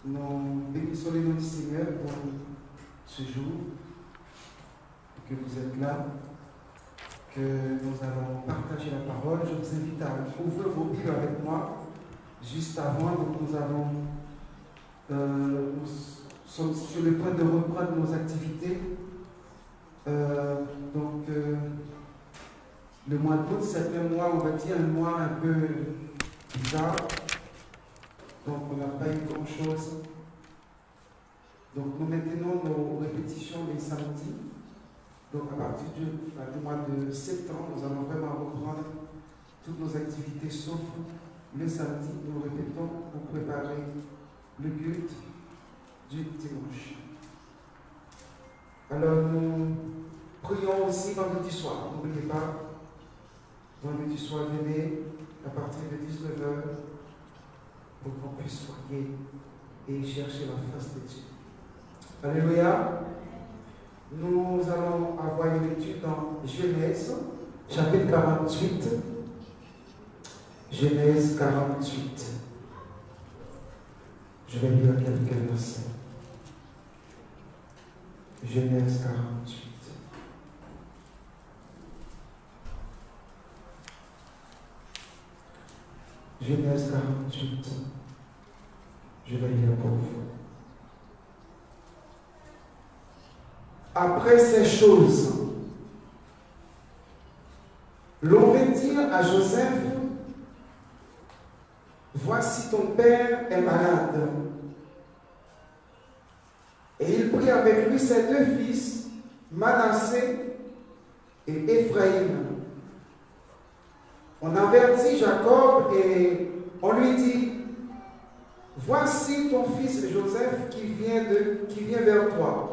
Nous bénissons le nom du Seigneur pour ce jour, que vous êtes là, que nous allons partager la parole. Je vous invite à ouvrir vos Bibles avec moi. Juste avant, donc nous sommes sur le point de reprendre nos activités. Le mois d'août, c'est un mois, on va dire, un mois un peu bizarre. Donc, on n'a pas eu grand-chose. Donc, nous maintenons nos répétitions les samedis. Donc, à partir du mois de septembre, nous allons vraiment reprendre toutes nos activités, sauf le samedi. Nous répétons pour préparer le culte du dimanche. Alors, nous prions aussi vendredi soir. N'oubliez pas, vendredi soir, venez à partir de 19h pour qu'on puisse prier et chercher la face de Dieu. Alléluia. Nous allons avoir une étude dans Genèse, chapitre 48. Genèse 48. Je vais lire quelques versets. Genèse 48. Genèse 48. Je vais lire pour vous. Après ces choses, l'on vint dire à Joseph, voici ton père est malade. Et il prit avec lui ses deux fils, Manassé et Éphraïm. On avertit Jacob et on lui dit, voici ton fils Joseph qui vient vers toi.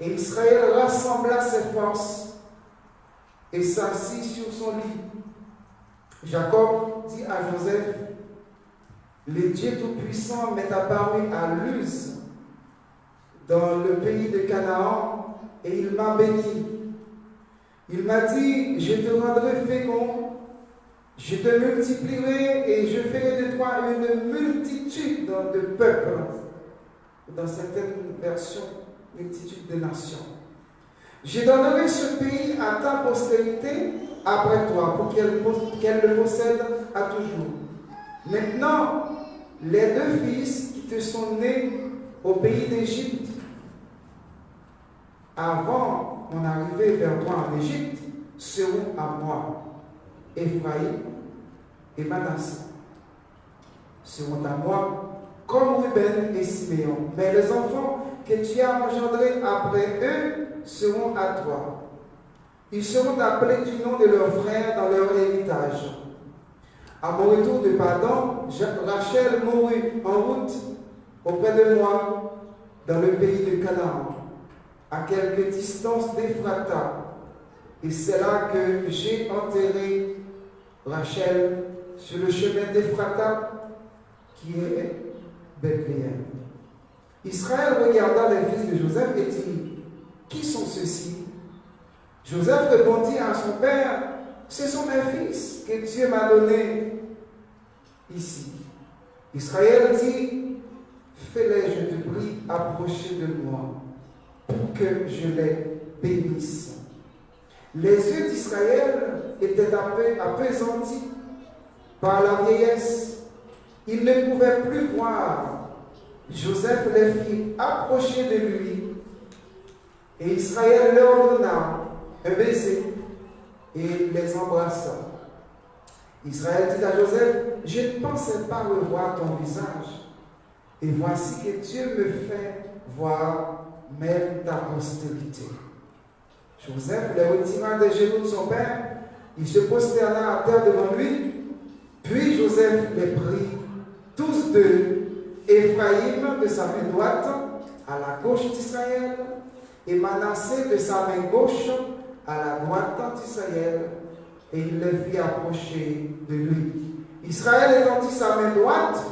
Et Israël rassembla ses forces et s'assit sur son lit. Jacob dit à Joseph, le Dieu Tout-Puissant m'est apparu à Luz, dans le pays de Canaan, et il m'a béni. Il m'a dit, je te rendrai fécond, je te multiplierai et je ferai de toi une multitude de peuples. Dans certaines versions, multitude de nations. Je donnerai ce pays à ta postérité après toi, pour qu'elle le possède à toujours. Maintenant, les deux fils qui te sont nés au pays d'Égypte, avant mon arrivée vers toi en Égypte, seront à moi. Éphraïm et Manassé seront à moi, comme Ruben et Siméon. Mais les enfants que tu as engendrés après eux seront à toi. Ils seront appelés du nom de leurs frères dans leur héritage. À mon retour de Padan, Rachel mourut en route auprès de moi dans le pays de Canaan, à quelque distance d'Ephrata. Et c'est là que j'ai enterré Rachel sur le chemin d'Ephrata qui est Bethléem. Israël regarda les fils de Joseph et dit, qui sont ceux-ci? Joseph répondit à son père, ce sont mes fils que Dieu m'a donnés ici. Israël dit, fais-les, je te prie, approcher de moi, pour que je les bénisse. Les yeux d'Israël étaient appesantis par la vieillesse. Il ne pouvait plus voir. Joseph les fit approcher de lui, et Israël leur donna un baiser et les embrassa. Israël dit à Joseph, je ne pensais pas revoir ton visage, et voici que Dieu me fait voir même ta postérité. Joseph les retira des genoux de son père, il se prosterna à terre devant lui, puis Joseph les prit tous deux, Éphraïm de sa main droite à la gauche d'Israël, et Manassé de sa main gauche à la droite d'Israël, et il les fit approcher de lui. Israël étendit sa main droite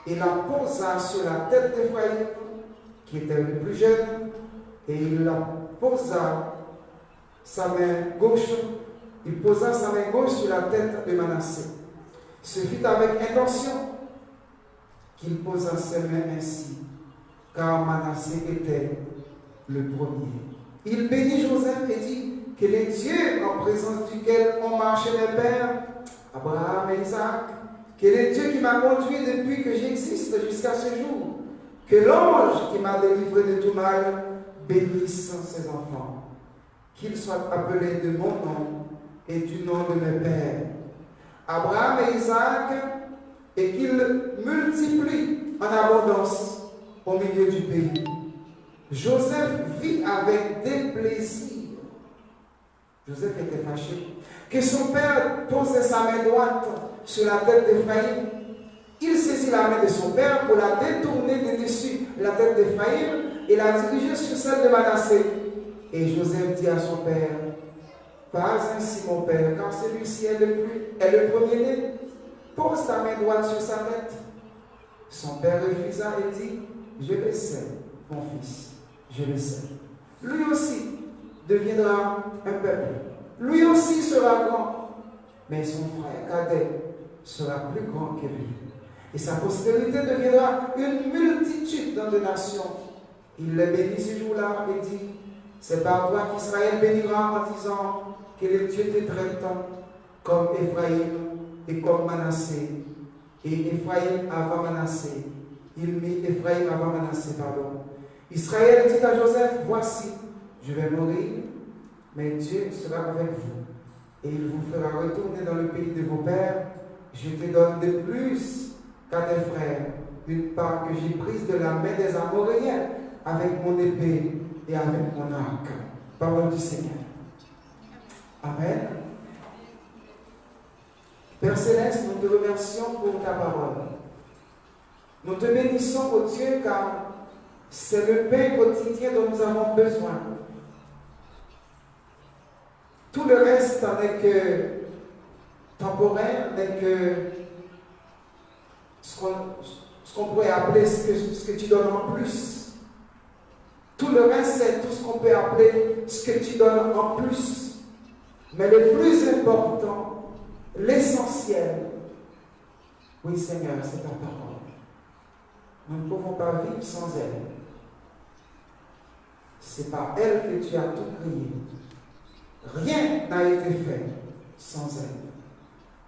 et la posa sur la tête d'Éphraïm, qui était le plus jeune, et il posa sa main gauche sur la tête de Manassé. Ce fut avec intention. qu'il posa ses mains ainsi, car Manassé était le premier. Il bénit Joseph et dit que les dieux en présence duquel ont marché les pères, Abraham et Isaac, que les dieux qui m'a conduit depuis que j'existe jusqu'à ce jour, que l'ange qui m'a délivré de tout mal bénisse ses enfants, qu'ils soient appelés de mon nom et du nom de mes pères, Abraham et Isaac, et qu'ils multiplient en abondance au milieu du pays. Joseph vit avec déplaisir. Joseph était fâché que son père posait sa main droite sur la tête d'Éphraïm. Il saisit la main de son père pour la détourner de dessus la tête d'Éphraïm et la diriger sur celle de Manassé. Et Joseph dit à son père, pas ainsi mon père, car celui-ci est le premier-né. Pose ta main droite sur sa tête. Son père refusa et dit, je le sais, mon fils, je le sais. Lui aussi deviendra un peuple. Lui aussi sera grand, mais son frère cadet sera plus grand que lui. Et sa postérité deviendra une multitude de nations. Il les bénit ce jour-là et dit, c'est par toi qu'Israël bénira en disant que les dieux te traitent comme Éphraïm et comme Manassé. Et Éphraïm avant Manassé. Il mit Éphraïm avant Manassé, pardon. Israël dit à Joseph, voici, je vais mourir, mais Dieu sera avec vous. Et il vous fera retourner dans le pays de vos pères. Je te donne de plus qu'à tes frères une part que j'ai prise de la main des Amoréens avec mon épée et avec mon arc. Parole du Seigneur. Amen. Père Céleste, nous te remercions pour ta parole. Nous te bénissons, ô Dieu, car c'est le pain quotidien dont nous avons besoin. Tout le reste n'est que temporaire, n'est que ce qu'on pourrait appeler ce que tu donnes en plus. Tout le reste, c'est tout ce qu'on peut appeler ce que tu donnes en plus. Mais le plus important, l'essentiel, oui Seigneur, c'est ta parole. Nous ne pouvons pas vivre sans elle. C'est par elle que tu as tout créé. Rien n'a été fait sans elle.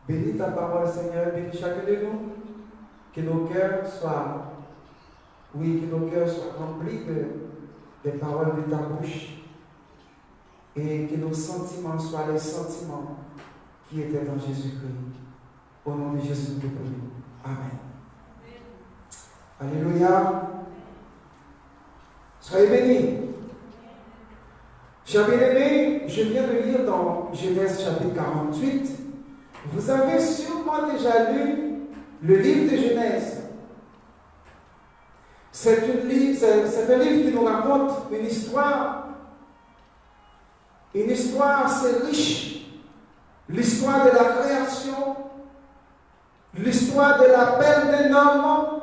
Bénis ta parole, Seigneur, bénis chacun de nous. Que nos cœurs soient, oui, que nos cœurs soient remplis des paroles de ta bouche. Et que nos sentiments soient les sentiments qui étaient dans Jésus-Christ. Au nom de Jésus, nous te prions. Amen. Alléluia. Soyez bénis. Chers bien-aimés, je viens de lire dans Genèse chapitre 48. Vous avez sûrement déjà lu le livre de Genèse. C'est un livre qui nous raconte une histoire assez riche. L'histoire de la création, l'histoire de l'appel d'un homme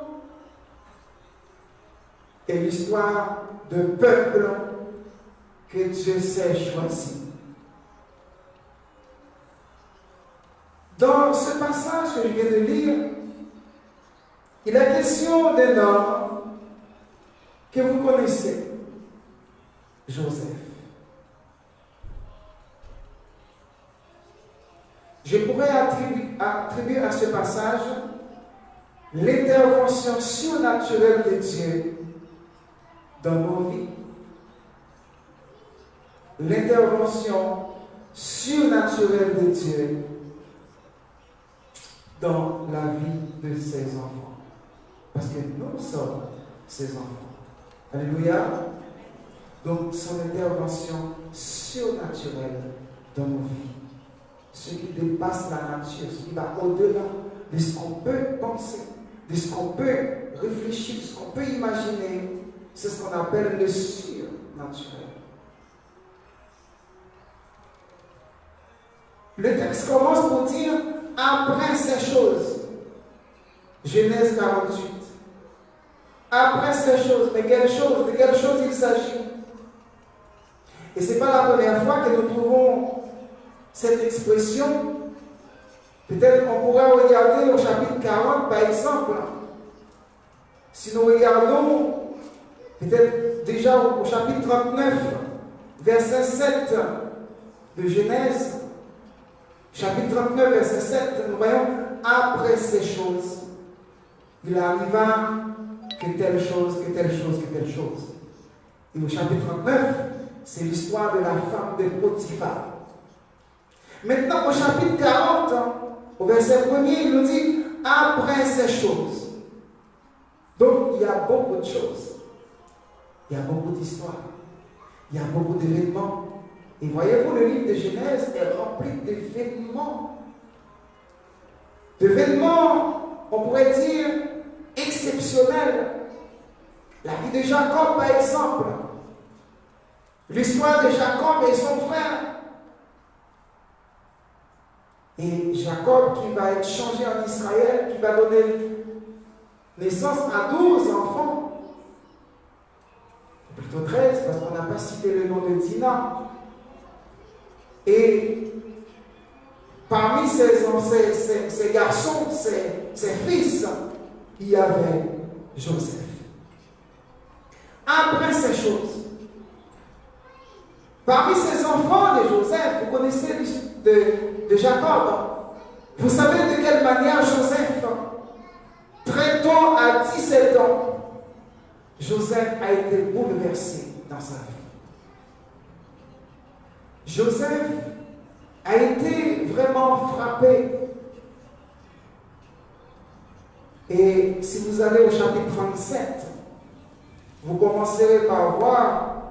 et l'histoire d'un peuple que Dieu s'est choisi. Dans ce passage que je viens de lire, il est question d'un homme que vous connaissez, Joseph. Je pourrais attribuer à ce passage l'intervention surnaturelle de Dieu dans nos vies. L'intervention surnaturelle de Dieu dans la vie de ses enfants. Parce que nous sommes ses enfants. Alléluia. Donc, son intervention surnaturelle dans nos vies. Ce qui dépasse la nature, ce qui va au-delà de ce qu'on peut penser, de ce qu'on peut réfléchir, de ce qu'on peut imaginer. C'est ce qu'on appelle le surnaturel. Le texte commence pour dire après ces choses. Genèse 48. Après ces choses, mais quelles choses? De quelles choses il s'agit? Et ce n'est pas la première fois que nous trouvons cette expression. Peut-être qu'on pourrait regarder au chapitre 40 par exemple. Si nous regardons, peut-être déjà au chapitre 39, verset 7 de Genèse, chapitre 39, verset 7, nous voyons, après ces choses, il arriva que telle chose, que telle chose, que telle chose. Et au chapitre 39, c'est l'histoire de la femme de Potiphar. Maintenant, au chapitre 40, au verset 1er, il nous dit, après ces choses. Donc, il y a beaucoup de choses. Il y a beaucoup d'histoires. Il y a beaucoup d'événements. Et voyez-vous, le livre de Genèse est rempli d'événements. D'événements, on pourrait dire, exceptionnels. La vie de Jacob, par exemple. L'histoire de Jacob et son frère. Et Jacob qui va être changé en Israël, qui va donner naissance à 12 enfants. Plutôt 13, parce qu'on n'a pas cité le nom de Dina. Et parmi ces garçons, ces fils, il y avait Joseph. Après ces choses, parmi ces enfants de Joseph, vous connaissez de Jacob. Vous savez de quelle manière Joseph, très tôt, à 17 ans, Joseph a été bouleversé dans sa vie. Joseph a été vraiment frappé. Et si vous allez au chapitre 37, vous commencerez par voir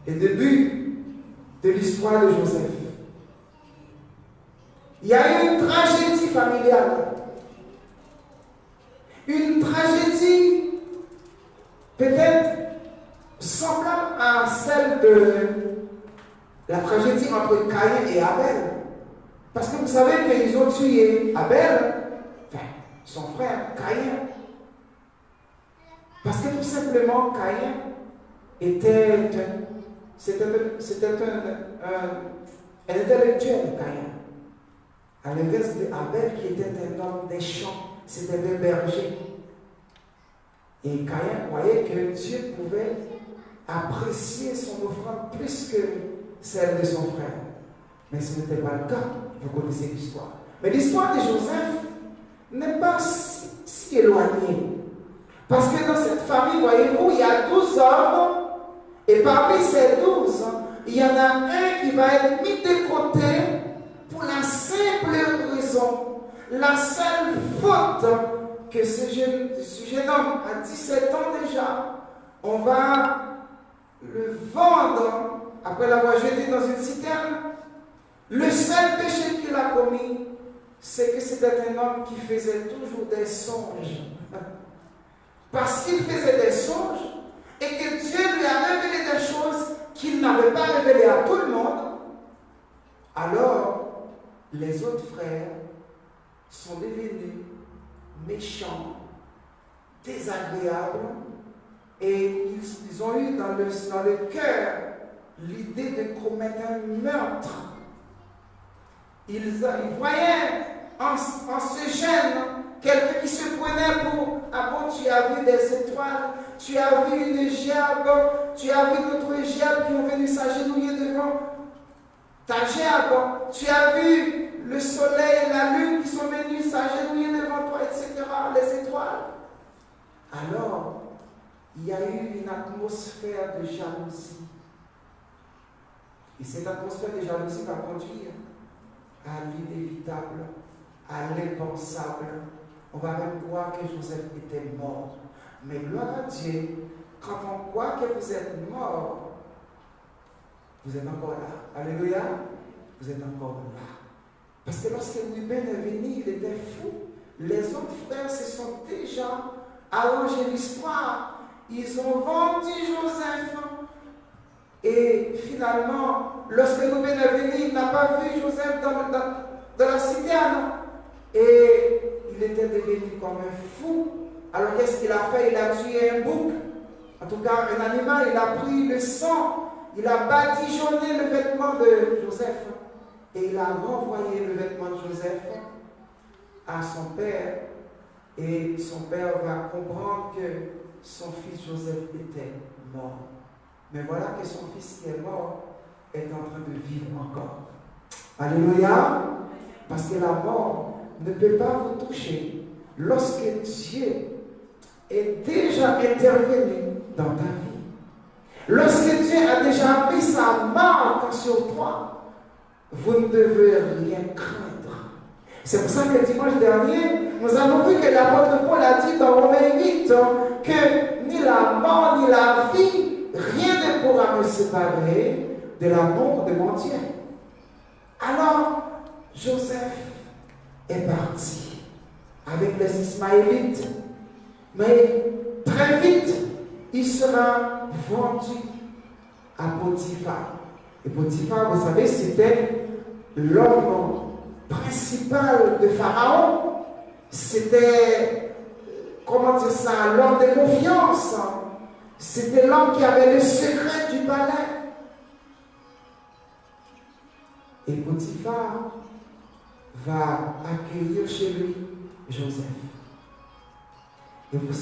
le début de l'histoire de Joseph. Il y a eu une tragédie familiale. Une tragédie peut-être semblable à celle de la tragédie entre Caïn et Abel. Parce que vous savez qu'ils ont tué Abel, enfin, son frère Caïn. Parce que tout simplement, Caïn était un intellectuel, Caïn. À l'inverse d'Abel qui était un homme des champs, c'était un berger. Et Caïn croyait que Dieu pouvait apprécier son offrande plus que celle de son frère. Mais ce n'était pas le cas. Vous connaissez l'histoire. Mais l'histoire de Joseph n'est pas si éloignée. Parce que dans cette famille, voyez-vous, il y a 12 hommes. Et parmi ces 12, il y en a un qui va être mis de côté pour la simple raison, la seule faute que ce jeune homme à 17 ans déjà, on va le vendre après l'avoir jeté dans une citerne. Le seul péché qu'il a commis, c'est que c'était un homme qui faisait toujours des songes. Parce qu'il faisait des songes et que Dieu lui a révélé des choses qu'il n'avait pas révélées à tout le monde, alors les autres frères sont devenus méchants, désagréables, et ils ont eu dans le cœur l'idée de commettre un meurtre. Ils voyaient en ce jeune quelqu'un qui se prenait pour « Ah bon, tu as vu des étoiles, tu as vu une gerbe, tu as vu d'autres gerbes qui ont venu s'agenouiller devant ta gerbe, tu as vu le soleil et la lune qui sont venus s'agenouiller devant toi, etc., les étoiles. » Alors, il y a eu une atmosphère de jalousie. Et cette atmosphère de jalousie va conduire à l'inévitable, à l'impensable. On va même croire que Joseph était mort. Mais gloire à Dieu, quand on croit que vous êtes mort, vous êtes encore là. Alléluia. Vous êtes encore là. Parce que lorsque Ruben est venu, il était fou. Les autres frères se sont déjà arrangé l'histoire. Ils ont vendu Joseph. Et finalement, lorsque Ruben est venu, il n'a pas vu Joseph dans la citerne. Et il était devenu comme un fou. Alors qu'est-ce qu'il a fait? Il a tué un bouc. En tout cas, un animal. Il a pris le sang. Il a badigeonné le vêtement de Joseph. Et il a renvoyé le vêtement de Joseph à son père. Et son père va comprendre que son fils Joseph était mort. Mais voilà que son fils qui est mort est en train de vivre encore. Alléluia. Parce que la mort ne peut pas vous toucher lorsque Dieu est déjà intervenu dans ta vie. Lorsque Dieu a déjà mis sa marque sur toi, vous ne devez rien craindre. C'est pour ça que dimanche dernier, nous avons vu que l'apôtre Paul a dit dans Romains 8 que ni la mort ni la vie, rien ne pourra me séparer de l'amour de mon Dieu. Alors, Joseph est parti avec les Ismaélites, mais très vite, il sera vendu à Potiphar. Et Potiphar, vous savez, c'était l'homme principal de Pharaon. C'était, comment dire ça, l'homme de confiance. C'était l'homme qui avait le secret du palais. Et Potiphar va accueillir chez lui Joseph. Et vous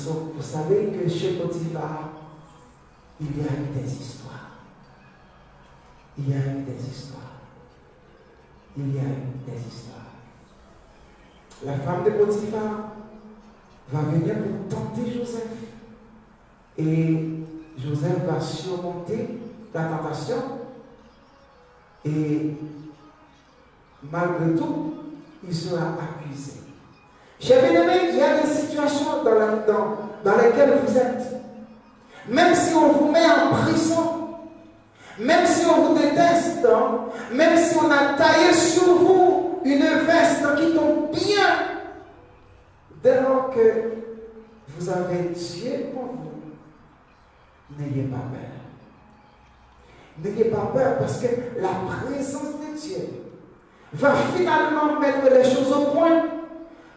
savez que chez Potiphar, il y a eu des histoires. Il y a eu des histoires. Il y a eu des histoires. La femme de Potiphar va venir pour tenter Joseph. Et Joseph va surmonter la tentation. Et malgré tout, il sera accusé. Chers bien-aimés, il y a des situations dans lesquelles vous êtes. Même si on vous met en prison, même si on vous déteste, même si on a taillé sur vous une veste qui tombe bien, dès lors que vous avez Dieu pour vous, n'ayez pas peur. N'ayez pas peur parce que la présence de Dieu va finalement mettre les choses au point.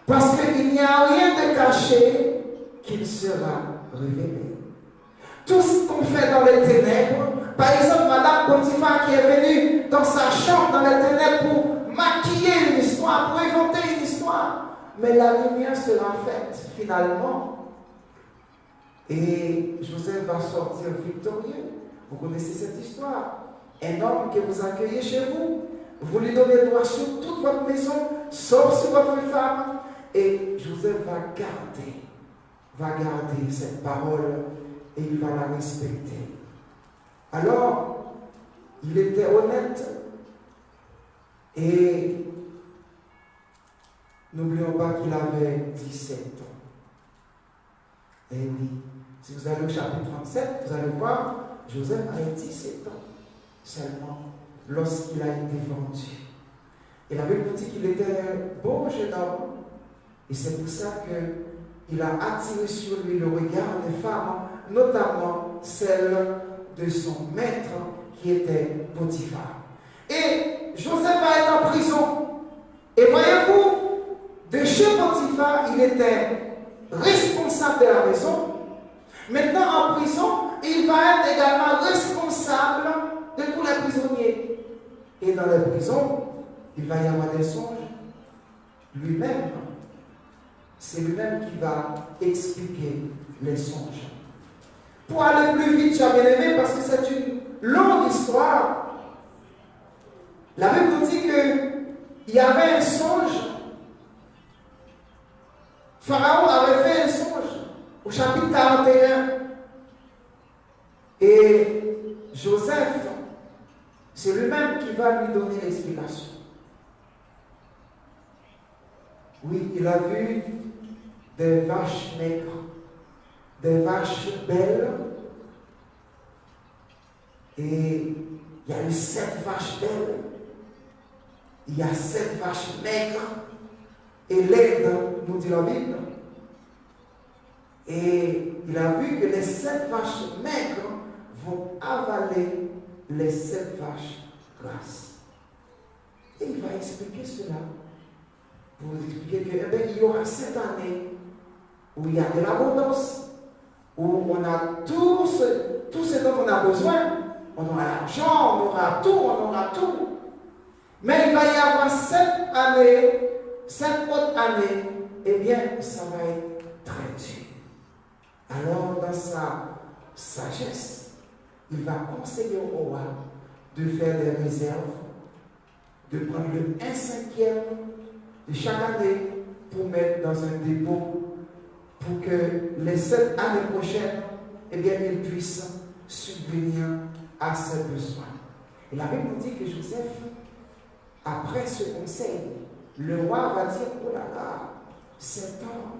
Parce qu'il n'y a rien de caché qu'il sera révélé. Tout ce qu'on fait dans les ténèbres, par exemple, Madame Potiphar qui est venue dans sa chambre dans les ténèbres pour maquiller une histoire, pour inventer une histoire, mais la lumière sera faite finalement. Et Joseph va sortir victorieux. Vous connaissez cette histoire. Un homme que vous accueillez chez vous, vous lui donnez droit sur toute votre maison, sauf sur votre femme. Et Joseph va garder cette parole et il va la respecter. Alors, il était honnête et n'oublions pas qu'il avait 17 ans. Et oui, si vous allez au chapitre 37, vous allez voir, Joseph avait 17 ans seulement lorsqu'il a été vendu. Et la Bible dit qu'il était un beau jeune homme. Et c'est pour ça qu'il a attiré sur lui le regard des femmes, notamment celle de son maître qui était Potiphar. Et Joseph va être en prison. Et voyez-vous, de chez Potiphar, il était responsable de la maison. Maintenant en prison, il va être également responsable de tous les prisonniers. Et dans les prisons, il va y avoir des songes. Lui-même, c'est lui-même qui va expliquer les songes. Pour aller plus vite, chers bien-aimés, parce que c'est une longue histoire, la Bible nous dit qu'il y avait un songe. Pharaon avait fait un songe au chapitre 41. Et Joseph, c'est lui-même qui va lui donner l'explication. Oui, il a vu des vaches maigres, des vaches belles, et il y a eu 7 vaches belles, il y a 7 vaches maigres, et laides, nous dit la Bible. Et il a vu que les 7 vaches maigres vont avaler les 7 vaches grasses. Et il va expliquer cela. Pour vous expliquer qu'il y aura cette année où il y a de l'abondance, où on a tout ce dont on a besoin. On aura l'argent, on aura tout. Mais il va y avoir cette année cette autre année, eh bien, ça va être très dur. Alors, dans sa sagesse, il va conseiller au roi de faire des réserves, de prendre le 1/5 de chaque année pour mettre dans un dépôt pour que les 7 années prochaines, eh bien, il puisse subvenir à ses besoins. Et la Bible nous dit que Joseph, après ce conseil, le roi va dire, oh là là, cet homme,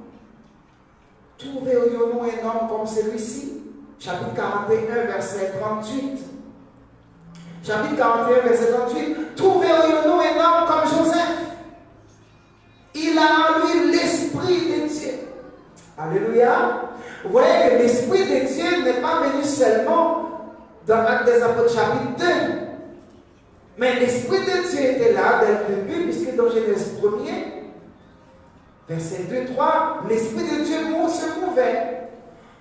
trouverions-nous un homme comme celui-ci? Chapitre 41, verset 38. Chapitre 41, verset 38. Trouverions-nous un homme comme Joseph? Il a en lui l'Esprit de Dieu. Alléluia. Vous voyez que l'Esprit de Dieu n'est pas venu seulement dans l'Acte des Apôtres, chapitre 2. Mais l'Esprit de Dieu était là dès le début, puisque dans Genèse 1er, verset 2-3, l'Esprit de Dieu se mouvait.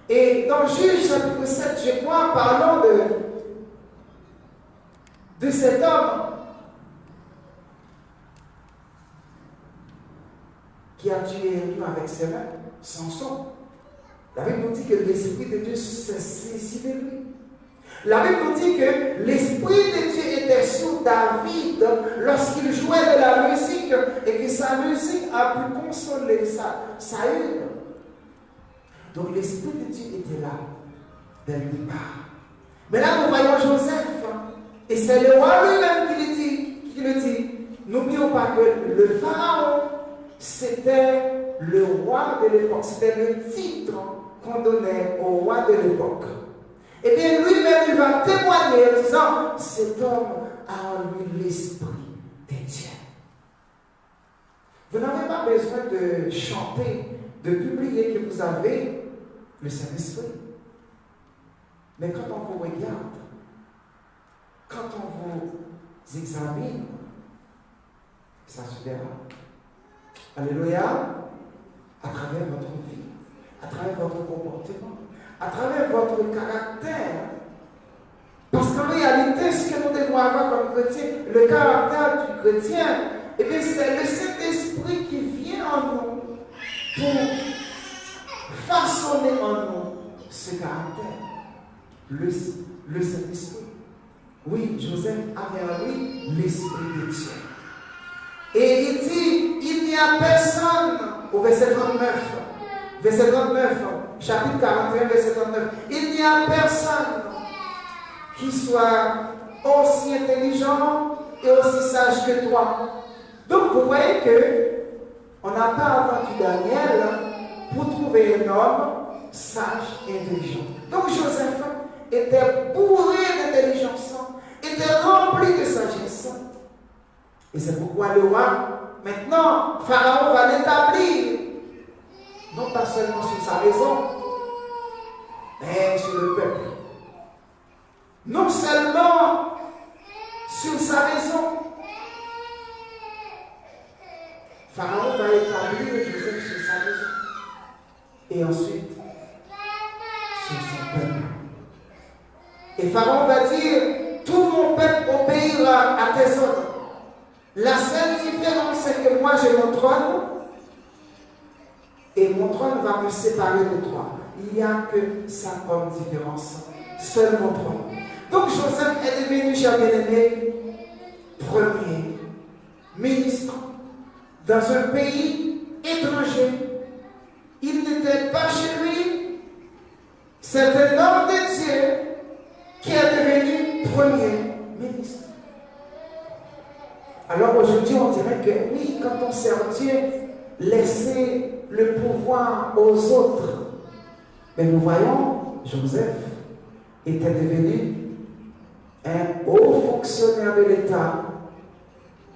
Et dans Juge chapitre 7, je crois, parlant de cet homme qui a tué Élie avec ses mains, Samson. La Bible nous dit que l'Esprit de Dieu s'est saisi de lui. La Bible nous dit que l'Esprit de Dieu était sur David lorsqu'il jouait de la musique et que sa musique a pu consoler Saül. Donc l'Esprit de Dieu était là dès le départ. Mais là nous voyons Joseph et c'est le roi lui-même qui le dit. N'oublions pas que le pharaon c'était le roi de l'époque, c'était le titre qu'on donnait au roi de l'époque. Eh bien, lui-même, il va témoigner en disant, cet homme a en lui l'Esprit de Dieu. Vous n'avez pas besoin de chanter, de publier que vous avez le Saint-Esprit. Mais quand on vous regarde, quand on vous examine, ça se verra. Alléluia. À travers votre vie, à travers votre comportement, à travers votre caractère. Parce qu'en réalité, ce que nous devons avoir comme chrétien, le caractère du chrétien, eh bien, c'est le Saint-Esprit qui vient en nous pour façonner en nous ce caractère. Le Saint-Esprit. Oui, Joseph avait en lui l'Esprit de Dieu. Et il dit, il n'y a personne, au verset 39, chapitre 41, verset 39, il n'y a personne qui soit aussi intelligent et aussi sage que toi. Donc vous voyez que on n'a pas attendu Daniel pour trouver un homme sage et intelligent. Donc Joseph était bourré d'intelligence, était rempli de sagesse. Et c'est pourquoi le roi, maintenant, Pharaon va l'établir, non pas seulement sur sa raison, mais sur le peuple. Non seulement sur sa raison. Pharaon va établir Joseph sur sa raison. Et ensuite, sur son peuple. Et Pharaon va dire, tout mon peuple obéira à tes ordres. La seule différence, c'est que moi j'ai mon trône et mon trône va me séparer de toi. Il n'y a que ça comme différence. Seul mon trône. Donc Joseph est devenu, cher bien-aimé, premier ministre dans un pays étranger. Il n'était pas chez lui. C'est un homme de Dieu qui est devenu premier ministre. Alors aujourd'hui, on dirait que oui, quand on sert Dieu, laisser le pouvoir aux autres. Mais nous voyons, Joseph était devenu un haut fonctionnaire de l'État,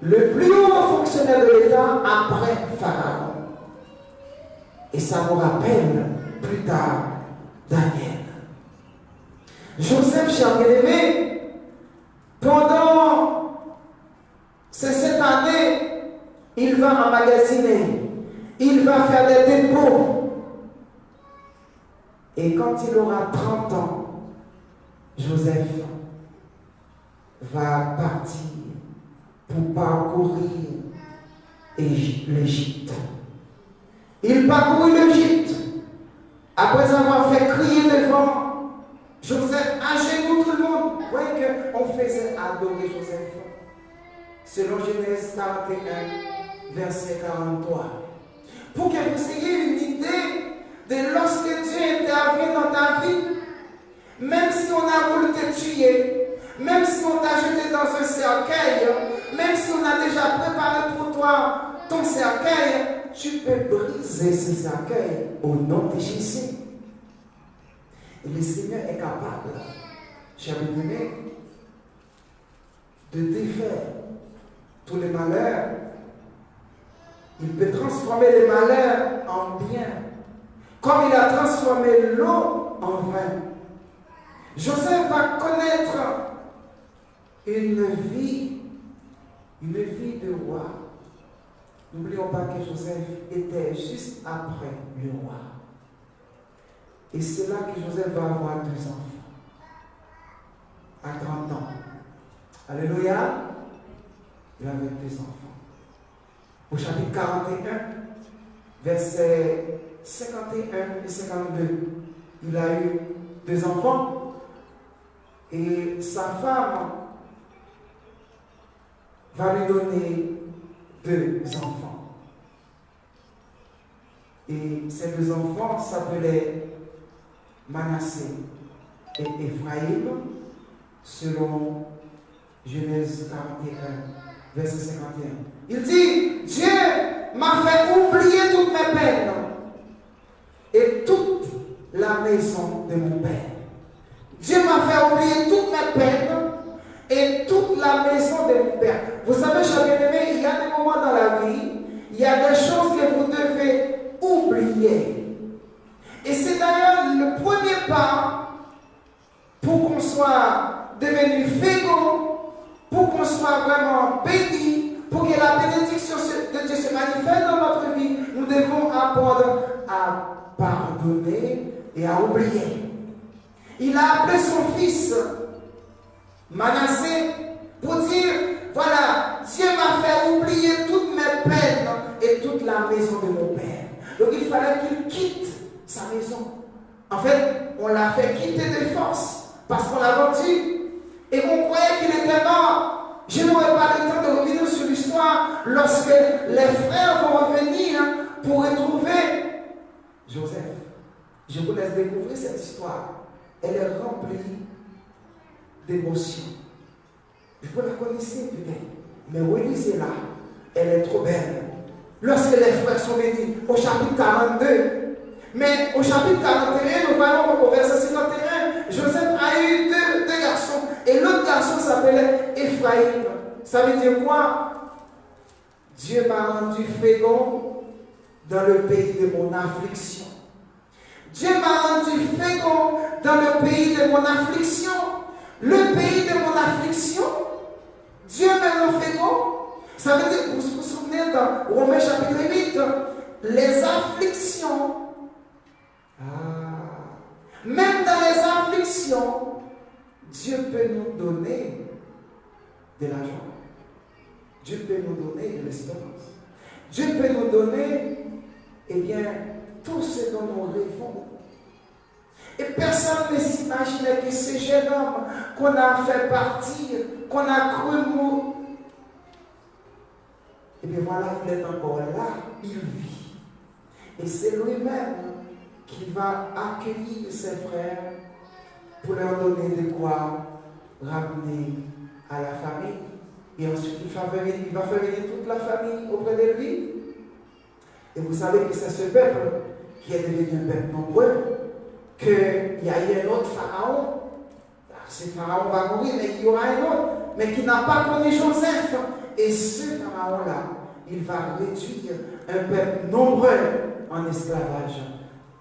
le plus haut fonctionnaire de l'État après Pharaon. Et ça nous rappelle plus tard Daniel. Joseph, cher bien-aimé, pendant ces 7 années, il va emmagasiner, il va faire des dépôts. Et quand il aura 30 ans, Joseph va partir pour parcourir l'Égypte. Il parcourut l'Égypte après avoir fait crier devant Joseph à genoux tout le monde. Vous voyez qu'on faisait adorer Joseph. Selon Genèse 41, verset 43. Pour que vous ayez une idée de lorsque Dieu intervient dans ta vie, même si on a voulu te tuer, même si on t'a jeté dans un cercueil, même si on a déjà préparé pour toi ton cercueil, tu peux briser ce cercueil au nom de Jésus. Et le Seigneur est capable, chers bien-aimés, de défaire tous les malheurs. Il peut transformer les malheurs en bien, comme il a transformé l'eau en vin. Joseph va connaître une vie de roi. N'oublions pas que Joseph était juste après le roi. Et c'est là que Joseph va avoir 2 enfants. À 30 ans. Alléluia. Il avait 2 enfants. Au chapitre 41, versets 51 et 52, il a eu 2 enfants. Et sa femme va lui donner 2 enfants. Et ces 2 enfants s'appelaient Manassé et Ephraïm, selon Genèse 41, verset 51. Il dit, Dieu m'a fait oublier toutes mes peines et toute la maison de mon père. Dieu m'a fait oublier toutes mes peines et toute la maison de mon père. Vous savez, chers bien-aimés, il y a des moments dans la vie, il y a des choses que vous devez oublier. Et c'est d'ailleurs le premier pas pour qu'on soit devenu fécond, pour qu'on soit vraiment béni, pour que la bénédiction de Dieu se manifeste dans notre vie. Nous devons apprendre à pardonner et à oublier. Il a appelé son fils Manassé pour dire, voilà, Dieu m'a fait oublier toutes mes peines et toute la maison de mon père. Donc il fallait qu'il quitte sa maison. En fait, on l'a fait quitter de force parce qu'on l'a vendu et on croyait qu'il était mort. Je n'aurai pas le temps de revenir sur l'histoire lorsque les frères vont revenir pour retrouver Joseph. Je vous laisse découvrir cette histoire. Elle est remplie d'émotions. Vous la connaissez peut-être, mais relisez-la. Elle est trop belle. Lorsque les frères sont venus au chapitre 42, mais au chapitre 41, nous voyons au verset 51, Joseph a eu deux garçons. Et l'autre garçon s'appelait Ephraïm. Ça veut dire quoi? Dieu m'a rendu fécond dans le pays de mon affliction. Dieu m'a rendu fécond dans le pays de mon affliction. Le pays de mon affliction, Dieu m'a rendu fécond. Ça veut dire, vous vous souvenez dans Romains chapitre 8, les afflictions. Même dans les afflictions, Dieu peut nous donner de la joie. Dieu peut nous donner de l'espérance. Dieu peut nous donner, eh bien, tout ce dont nous rêvons. Et personne ne s'imaginait que ce jeune homme qu'on a fait partir, qu'on a cru mourir, et bien voilà, il est encore là, il vit. Et c'est lui-même qui va accueillir ses frères pour leur donner de quoi ramener à la famille. Et ensuite, il va faire venir toute la famille auprès de lui. Et vous savez que c'est ce peuple qui est devenu un peuple nombreux, qu'il y a eu un autre pharaon. Ce pharaon va mourir, mais il y aura un autre, mais qui n'a pas connu Joseph. Et ce pharaon-là, il va réduire un peuple nombreux en esclavage.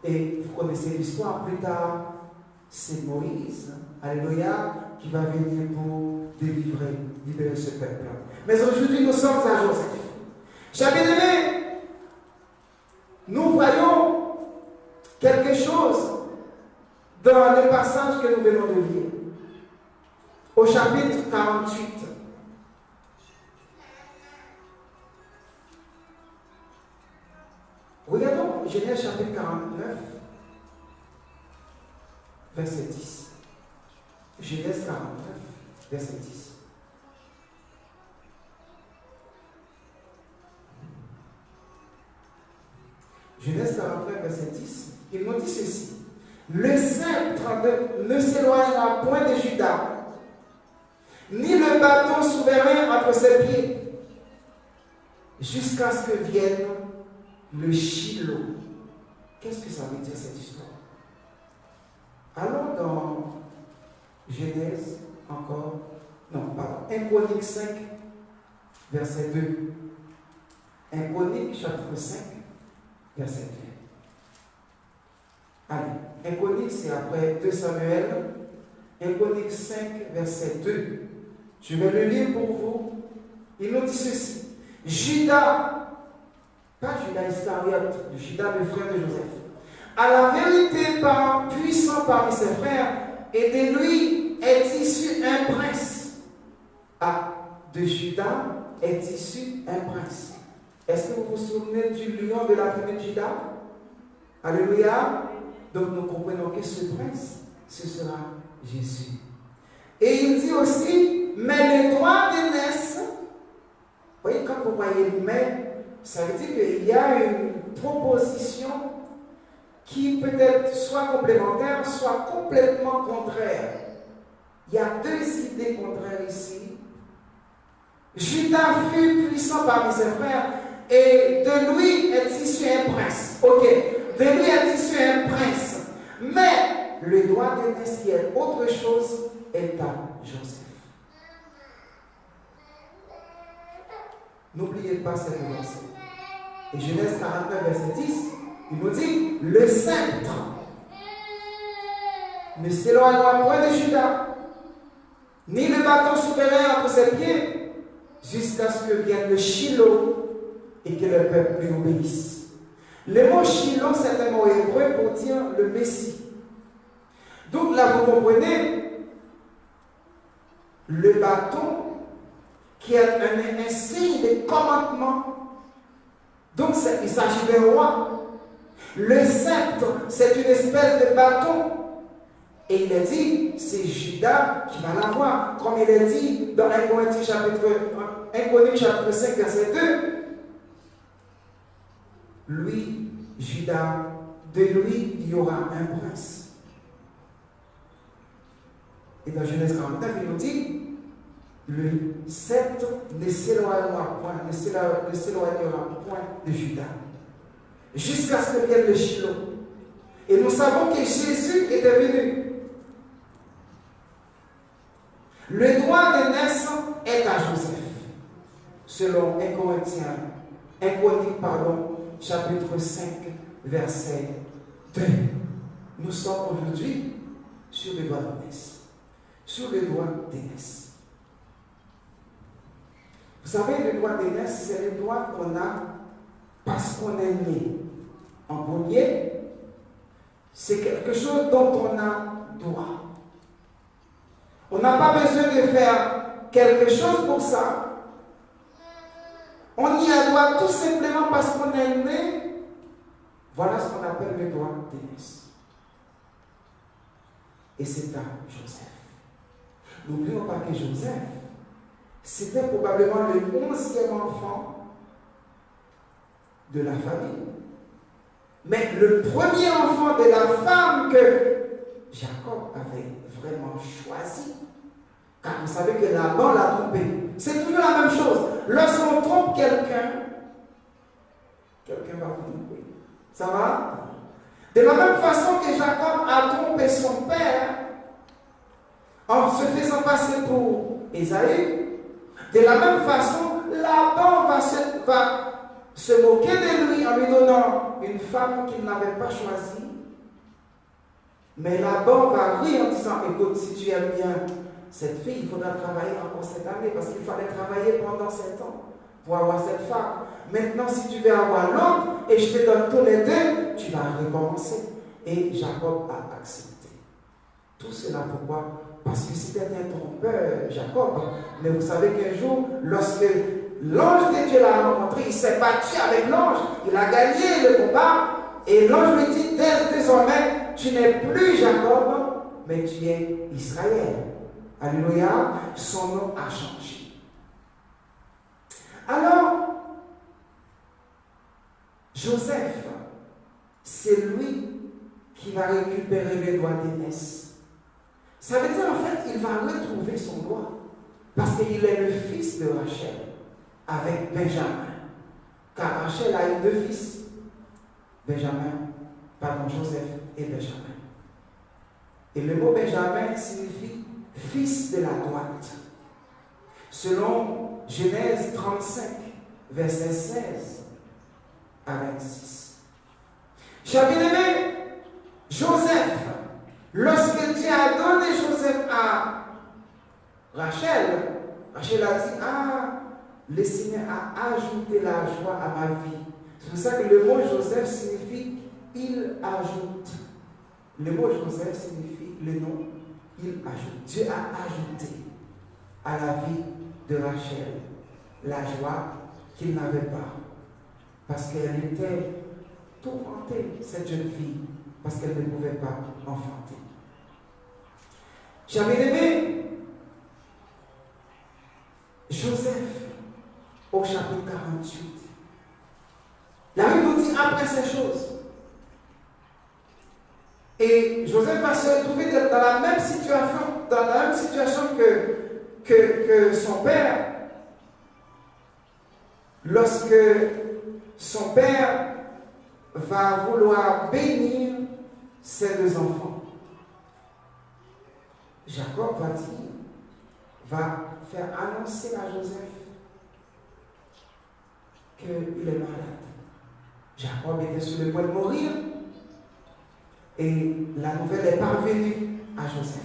Et vous connaissez l'histoire, plus tard, c'est Moïse, alléluia, qui va venir pour libérer ce peuple. Mais aujourd'hui, nous sommes à Joseph. Chers bien-aimés, nous voyons quelque chose dans le passage que nous venons de lire. Au chapitre 48. Regardons Genèse chapitre 49, verset 10. Genèse 49, verset 10. Genèse 49, verset 10, il nous dit ceci. Le sceptre ne s'éloignera point de Juda, ni le bâton souverain entre ses pieds, jusqu'à ce que vienne le Shiloh. Qu'est-ce que ça veut dire cette histoire? Allons dans Genèse encore, non, pardon, 1 Chronique 5, verset 2. 1 Chronique chapitre 5, verset 2. Allez, 1 Chronique c'est après 2 Samuel, 1 Chronique 5, verset 2. Je vais le lire pour vous. Il nous dit ceci. Judas, pas Judas Iscariote, Judas le frère de Joseph, à la vérité parent puissant parmi ses frères, et de lui est issu un prince. Ah, de Judas est issu un prince. Est-ce que vous vous souvenez du lion de la tribu de Judas? Alléluia. Donc nous comprenons que ce prince, ce sera Jésus. Et il dit aussi, mais le droit d'aînesse, vous voyez, quand vous voyez mais, ça veut dire qu'il y a une proposition qui peut être soit complémentaire, soit complètement contraire. Il y a deux idées contraires ici. Judas fut puissant parmi ses frères, et de lui est issu un prince. Ok, de lui est issu un prince. Mais le droit d'aînesse qui est autre chose est à Joseph. N'oubliez pas cette verset. Et Genèse 49, verset 10, il nous dit, le sceptre ne s'éloignera point de Judas, ni le bâton souverain entre ses pieds, jusqu'à ce que vienne le Shiloh et que le peuple lui obéisse. Le mot Shiloh, c'est un mot hébreu pour dire le Messie. Donc là, vous comprenez, le bâton qui est un signe de commandement. Donc il s'agit d'un roi. Le sceptre, c'est une espèce de bâton. Et il est dit, c'est Judas qui va l'avoir. Comme il est dit dans 1 Chronique chapitre 5, verset 2. Lui, Judas, de lui, il y aura un prince. Et dans Genèse 49, il nous dit, le sceptre ne s'éloignera point de Judas, jusqu'à ce que vienne le Shiloh. Et nous savons que Jésus est venu. Le droit d'aînesse est à Joseph, selon 1 Chronique, chapitre 5, verset 2. Nous sommes aujourd'hui sur le droit d'aînesse. Sur le droit d'aînesse. Vous savez, le droit d'aînesse, c'est le droit qu'on a parce qu'on est né. En premier, c'est quelque chose dont on a droit. On n'a pas besoin de faire quelque chose pour ça. On y a droit tout simplement parce qu'on est né. Voilà ce qu'on appelle le droit d'aînesse. Et c'est à Joseph. N'oublions pas que Joseph, c'était probablement le 11e enfant de la famille. Mais le premier enfant de la femme que Jacob avait vraiment choisi. Car vous savez que Laban l'a trompé. C'est toujours la même chose. Lorsqu'on trompe quelqu'un, quelqu'un va vous tromper. Ça va? De la même façon que Jacob a trompé son père en se faisant passer pour Ésaü, de la même façon, Laban va se moquer de lui en lui donnant une femme qu'il n'avait pas choisie. Mais Laban va rire en disant, écoute, si tu aimes bien cette fille, il faudra travailler encore cette année parce qu'il fallait travailler pendant 7 ans pour avoir cette femme. Maintenant, si tu veux avoir l'autre et je te donne tous les deux, tu vas recommencer. Et Jacob a accepté. Tout cela pourquoi? Parce que c'était un trompeur, Jacob. Mais vous savez qu'un jour, lorsque l'ange de Dieu l'a rencontré, il s'est battu avec l'ange, il a gagné le combat, et l'ange lui dit, désormais, tu n'es plus Jacob, mais tu es Israël. Alléluia, son nom a changé. Alors, Joseph, c'est lui qui va récupérer les droits d'aînesse. Ça veut dire en fait qu'il va retrouver son droit. Parce qu'il est le fils de Rachel avec Benjamin. Car Rachel a eu deux fils. Joseph et Benjamin. Et le mot Benjamin signifie fils de la droite. Selon Genèse 35, versets 16 à 26. Chers bien-aimés, Joseph, lorsque Dieu a donné Joseph à Rachel a dit, le Seigneur a ajouté la joie à ma vie. C'est pour ça que le mot Joseph signifie il ajoute. Le mot Joseph signifie le nom il ajoute. Dieu a ajouté à la vie de Rachel la joie qu'il n'avait pas. Parce qu'elle était tourmentée, cette jeune fille, parce qu'elle ne pouvait pas enfanter. Chers bien-aimés, Joseph, au chapitre 48, la Bible nous dit après ces choses. Et Joseph va se retrouver dans la même situation, que son père, lorsque son père va vouloir bénir ses deux enfants. Jacob va faire annoncer à Joseph qu'il est malade. Jacob était sur le point de mourir et la nouvelle est parvenue à Joseph.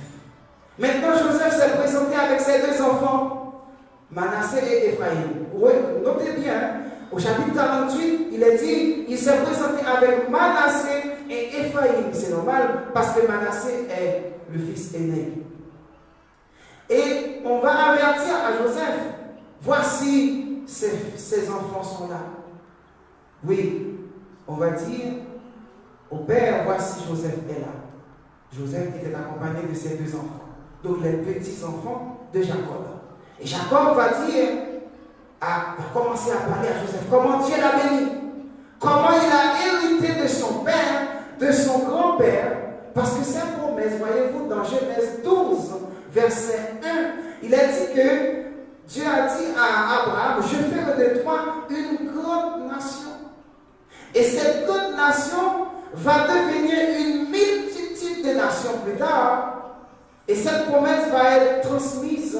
Maintenant, Joseph s'est présenté avec ses deux enfants, Manassé et Ephraïm. Oui, notez bien, au chapitre 48, il est dit, il s'est présenté avec Manassé et Ephraïm. C'est normal parce que Manassé est le fils aîné. Et on va avertir à Joseph, voici ces enfants sont là. Oui, on va dire au père, voici Joseph est là. Joseph était accompagné de ses deux enfants. Donc les petits-enfants de Jacob. Et Jacob va commencer à parler à Joseph. Comment Dieu l'a béni. Comment il a hérité de son père, de son grand-père. Parce que cette promesse, voyez-vous, dans Genèse 12, verset 1, il a dit que Dieu a dit à Abraham, je ferai de toi une grande nation. Et cette grande nation va devenir une multitude de nations plus tard. Et cette promesse va être transmise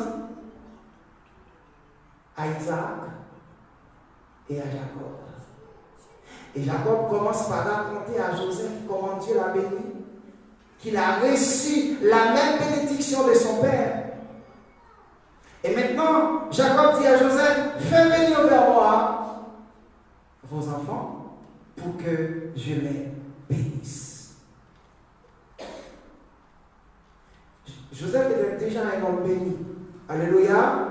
à Isaac et à Jacob. Et Jacob commence par raconter à Joseph comment Dieu l'a béni, qu'il a reçu la même bénédiction de son père. Et maintenant, Jacob dit à Joseph, fais venir vers moi vos enfants pour que je les bénisse. Joseph était déjà un homme béni. Alléluia.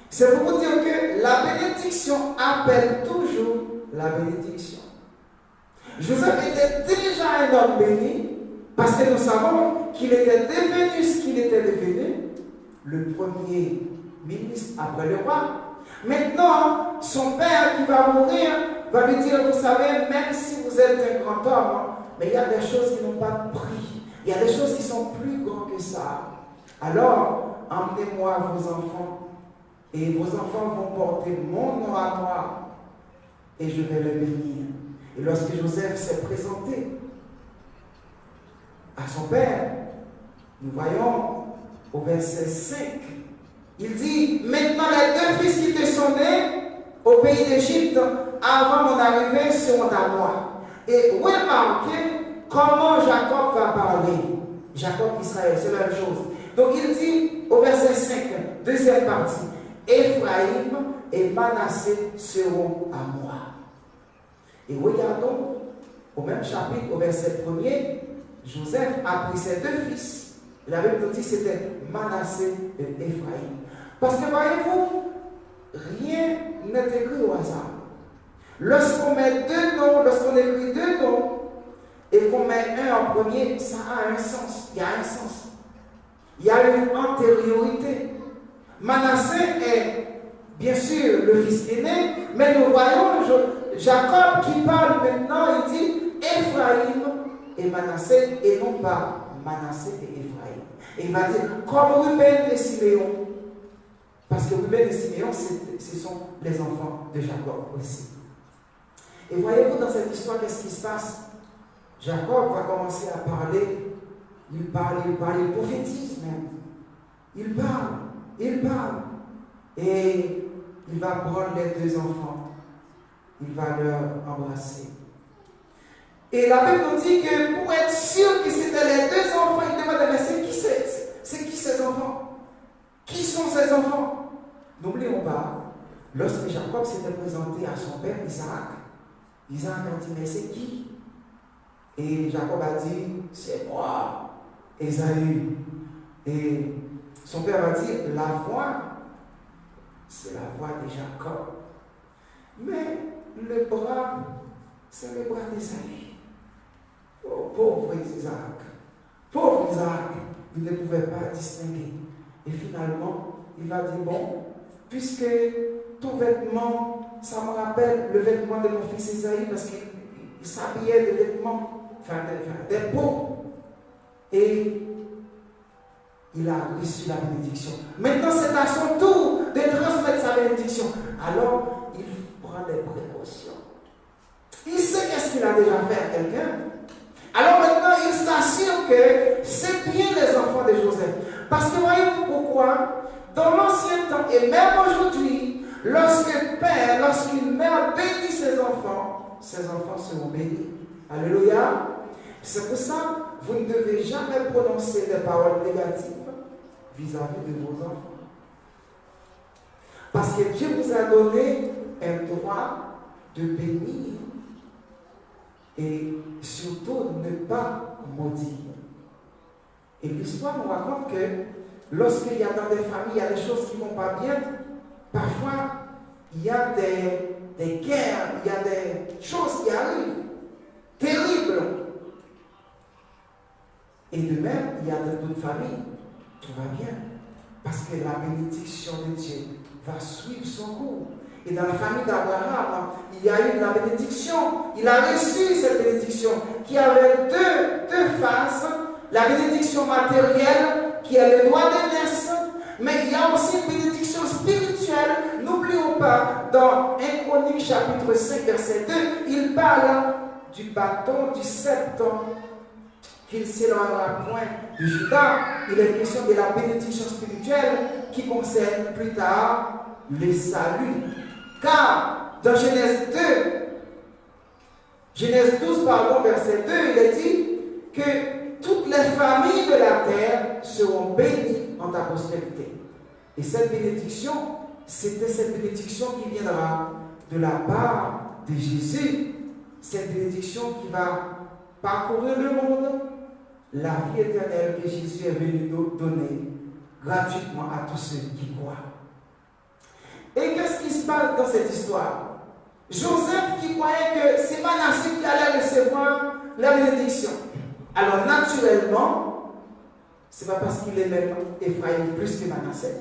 C'est pour vous dire que la bénédiction appelle toujours la bénédiction. Joseph était déjà un homme béni parce que nous savons qu'il était devenu ce qu'il était devenu, le premier ministre après le roi. Maintenant, son père qui va mourir va lui dire, vous savez, même si vous êtes un grand homme, mais il y a des choses qui n'ont pas de prix. Il y a des choses qui sont plus grandes que ça. Alors, emmenez-moi vos enfants, et vos enfants vont porter mon nom à moi, et je vais les bénir. Et lorsque Joseph s'est présenté à son père, nous voyons au verset 5, il dit, maintenant les deux fils qui te sont nés au pays d'Égypte, avant mon arrivée, seront à moi. Et remarquez comment Jacob va parler. Jacob, Israël, c'est la même chose. Donc il dit au verset 5, deuxième partie, Ephraïm et Manassé seront à moi. Et regardons au même chapitre, au verset 1er, Joseph a pris ses deux fils. La Bible nous dit que c'était Manassé et Ephraïm. Parce que voyez-vous, rien n'est écrit au hasard. Lorsqu'on met deux noms, lorsqu'on écrit deux noms, et qu'on met un en premier, ça a un sens. Il y a un sens. Il y a une antériorité. Manassé est bien sûr le fils aîné, mais nous voyons Jacob qui parle maintenant, il dit Ephraïm et Manassé, et non pas Manassé et Ephraïm. Et il va dire comme Ruben et Siméon, parce que Ruben et Siméon, ce sont les enfants de Jacob aussi. Et voyez-vous dans cette histoire, qu'est-ce qui se passe? Jacob va commencer à parler, il prophétise même. Il parle. Et il va prendre les deux enfants, il va leur embrasser. Et la Bible nous dit que pour être sûr que c'était les deux enfants, il demande, mais c'est qui ces enfants? Qui sont ces enfants? N'oublions pas, lorsque Jacob s'était présenté à son père Isaac a dit, mais c'est qui? Et Jacob a dit, c'est moi, Ésaü. Et son père a dit, la voix, c'est la voix de Jacob. Mais le bras, c'est le bras d'Ésaü. Oh, pauvre Isaac, il ne pouvait pas distinguer. Et finalement, il va dire, bon, puisque ton vêtement, ça me rappelle le vêtement de mon fils Ésaü, parce qu'il s'habillait de vêtements, des peaux. Et il a reçu la bénédiction. Maintenant, c'est à son tour de transmettre sa bénédiction. Alors, il prend des précautions. Il sait qu'est-ce qu'il a déjà fait à quelqu'un. Alors maintenant, il s'assure que c'est bien les enfants de Joseph. Parce que voyez-vous pourquoi? Dans l'ancien temps, et même aujourd'hui, lorsqu'une mère bénit ses enfants seront bénis. Alléluia. C'est pour ça, vous ne devez jamais prononcer des paroles négatives vis-à-vis de vos enfants. Parce que Dieu vous a donné un droit de bénir et surtout ne pas maudire. Et l'histoire nous raconte que lorsqu'il y a dans des familles, il y a des choses qui ne vont pas bien, parfois il y a des guerres, il y a des choses qui arrivent, terribles. Et de même, il y a dans d'autres familles, tout va bien. Parce que la bénédiction de Dieu va suivre son cours. Et dans la famille d'Abraham, il y a eu la bénédiction. Il a reçu cette bénédiction qui avait deux faces. La bénédiction matérielle, qui est le droit d'aînesse, mais il y a aussi une bénédiction spirituelle. N'oublions pas, dans 1 Chronique chapitre 5, verset 2, il parle du bâton, du sceptre, qu'il ne s'éloignera point de Judas. Il est question de la bénédiction spirituelle qui concerne plus tard le salut. Car dans Genèse 12, verset 2, il est dit que toutes les familles de la terre seront bénies en ta postérité. Et cette bénédiction, c'était cette bénédiction qui viendra de la part de Jésus. Cette bénédiction qui va parcourir le monde, la vie éternelle que Jésus est venu nous donner gratuitement à tous ceux qui croient. Et qu'est-ce qui se passe dans cette histoire? Joseph qui croyait que c'est Manassé qui allait recevoir la bénédiction. Alors naturellement, ce n'est pas parce qu'il aimait Ephraïm plus que Manassé,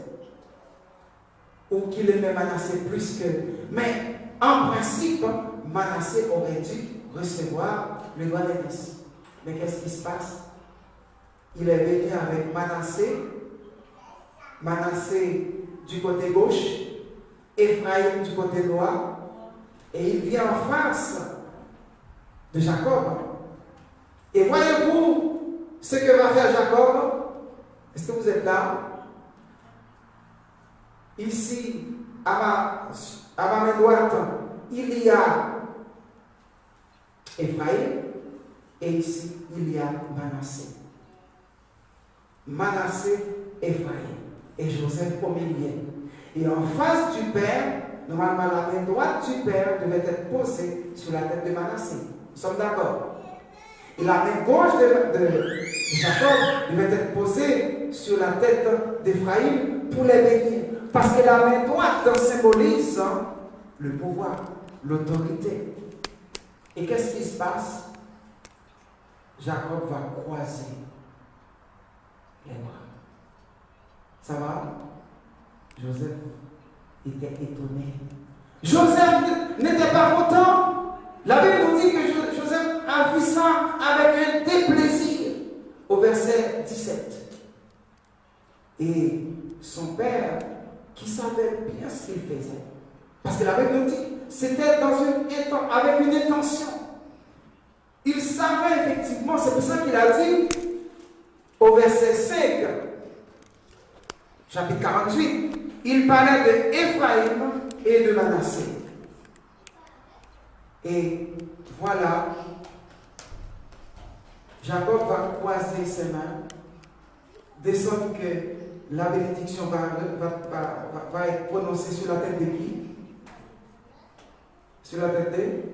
ou qu'il aimait Manassé plus que... Mais en principe, Manassé aurait dû recevoir le droit d'aînesse. Mais qu'est-ce qui se passe? Il est venu avec Manassé du côté gauche, Ephraïm du côté droit, et il vient en face de Jacob. Et voyez-vous ce que va faire Jacob? Est-ce que vous êtes là? Ici, à ma main droite, il y a Ephraïm, et ici, il y a Manassé. Manassé, Ephraïm, et Joseph au milieu. Et en face du père, normalement la main droite du père devait être posée sur la tête de Manassé. Nous sommes d'accord? Et la main gauche de Jacob devait être posée sur la tête d'Ephraïm pour les bénir. Parce que la main droite symbolise le pouvoir, l'autorité. Et qu'est-ce qui se passe? Jacob va croiser les bras. Ça va? Joseph était étonné. Joseph n'était pas content. La Bible nous dit que Joseph a vu ça avec un déplaisir. Au verset 17. Et son père, qui savait bien ce qu'il faisait, parce que la Bible nous dit c'était avec une intention. Il savait effectivement, c'est pour ça qu'il a dit au verset 5, chapitre 48, il parlait de Éphraïm et de Manassé. Et voilà, Jacob va croiser ses mains, de sorte que la bénédiction va être prononcée sur la tête de qui? Sur la tête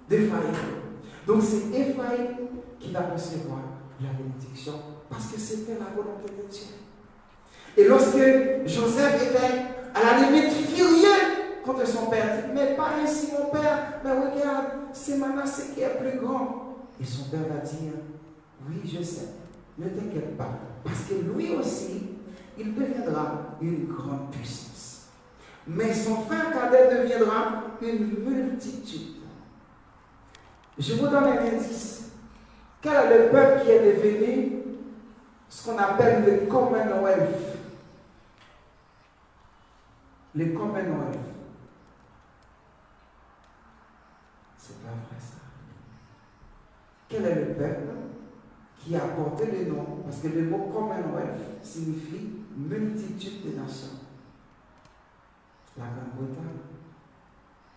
d'Éphraïm. Donc c'est Éphraïm qui va recevoir la bénédiction parce que c'était la volonté de Dieu. Et lorsque Joseph était à la limite furieux contre son père, dit, mais pas ainsi mon père, mais regarde, c'est Manassé qui est plus grand. Et son père va dire, oui je sais, ne t'inquiète pas, parce que lui aussi, il deviendra une grande puissance. Mais son frère cadet deviendra une multitude. Je vous donne un indice. Quel est le peuple qui est devenu ce qu'on appelle le Commonwealth? Le Commonwealth. C'est pas vrai ça. Quel est le peuple qui a porté le nom? Parce que le mot Commonwealth signifie multitude de nations. La Grande-Bretagne.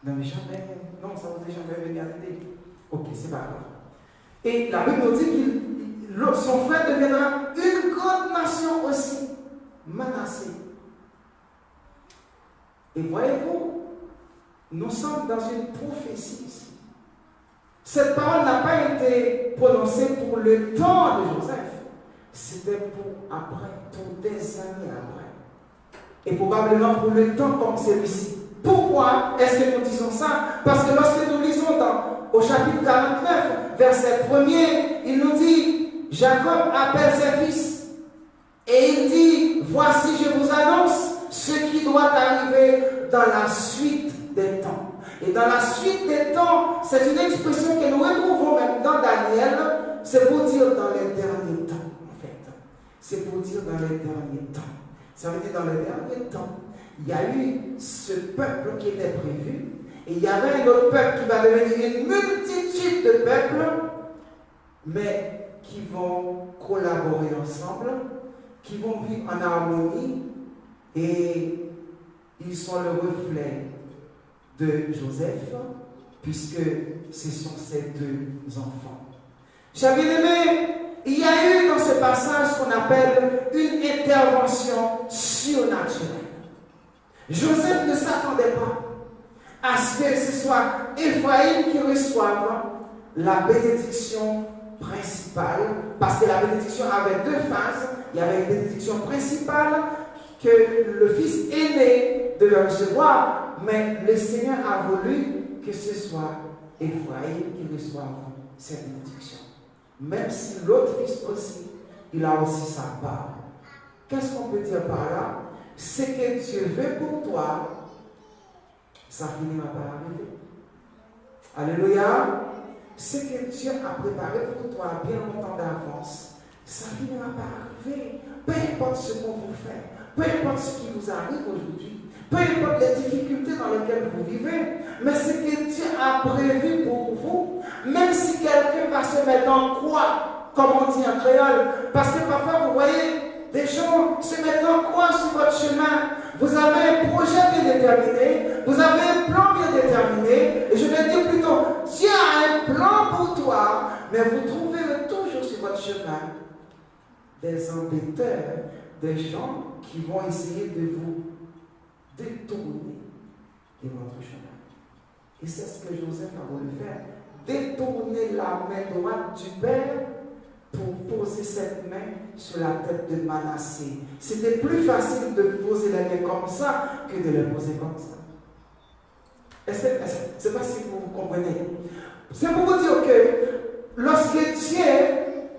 Non, mais jamais, non, ça vous est jamais venu à l'idée. Ok, c'est pas grave. Et la Bible nous dit que son frère deviendra une grande nation aussi, Manassé. Et voyez-vous, nous sommes dans une prophétie ici. Cette parole n'a pas été prononcée pour le temps de Joseph. C'était pour après, pour des années après. Et probablement pour le temps comme celui-ci. Pourquoi est-ce que nous disons ça? Parce que lorsque nous lisons au chapitre 49, verset 1er, il nous dit, Jacob appelle ses fils. Et il dit, voici je vous annonce ce qui doit arriver dans la suite des temps. Et dans la suite des temps, c'est une expression que nous retrouvons même dans Daniel, c'est pour dire dans les derniers temps, en fait. C'est pour dire dans les derniers temps. Ça veut dire dans les derniers temps, il y a eu ce peuple qui était prévu, et il y avait un autre peuple qui va devenir une multitude de peuples, mais qui vont collaborer ensemble, qui vont vivre en harmonie, et ils sont le reflet de Joseph, puisque ce sont ses deux enfants. Chers bien-aimés, il y a eu dans ce passage ce qu'on appelle une intervention surnaturelle. Joseph ne s'attendait pas à ce que ce soit Éphraïm qui reçoive la bénédiction principale, parce que la bénédiction avait deux phases. Il y avait une bénédiction principale que le fils aîné devait recevoir, mais le Seigneur a voulu que ce soit Éphraïm qui reçoive cette bénédiction. Même si l'autre fils aussi, il a aussi sa part. Qu'est-ce qu'on peut dire par là? C'est que Dieu veut pour toi, ça finira par arriver. Alléluia. Ce que Dieu a préparé pour toi bien longtemps d'avance, ça finira par arriver. Peu importe ce qu'on vous fait, peu importe ce qui vous arrive aujourd'hui, peu importe les difficultés dans lesquelles vous vivez, mais ce que Dieu a prévu pour vous, même si quelqu'un va se mettre en croix, comme on dit en créole, parce que parfois vous voyez des gens se mettent en croix sur votre chemin. Vous avez un projet bien déterminé, vous avez un plan bien déterminé, et je vais dire plutôt, Dieu a un plan pour toi, mais vous trouverez toujours sur votre chemin des embêteurs, des gens qui vont essayer de vous détourner de votre chemin. Et c'est ce que Joseph a voulu faire, détourner la main droite du Père pour poser cette main sur la tête de Manassé. C'était plus facile de poser les mains comme ça que de les poser comme ça. Je ne sais pas si vous comprenez. C'est pour vous dire que lorsque Dieu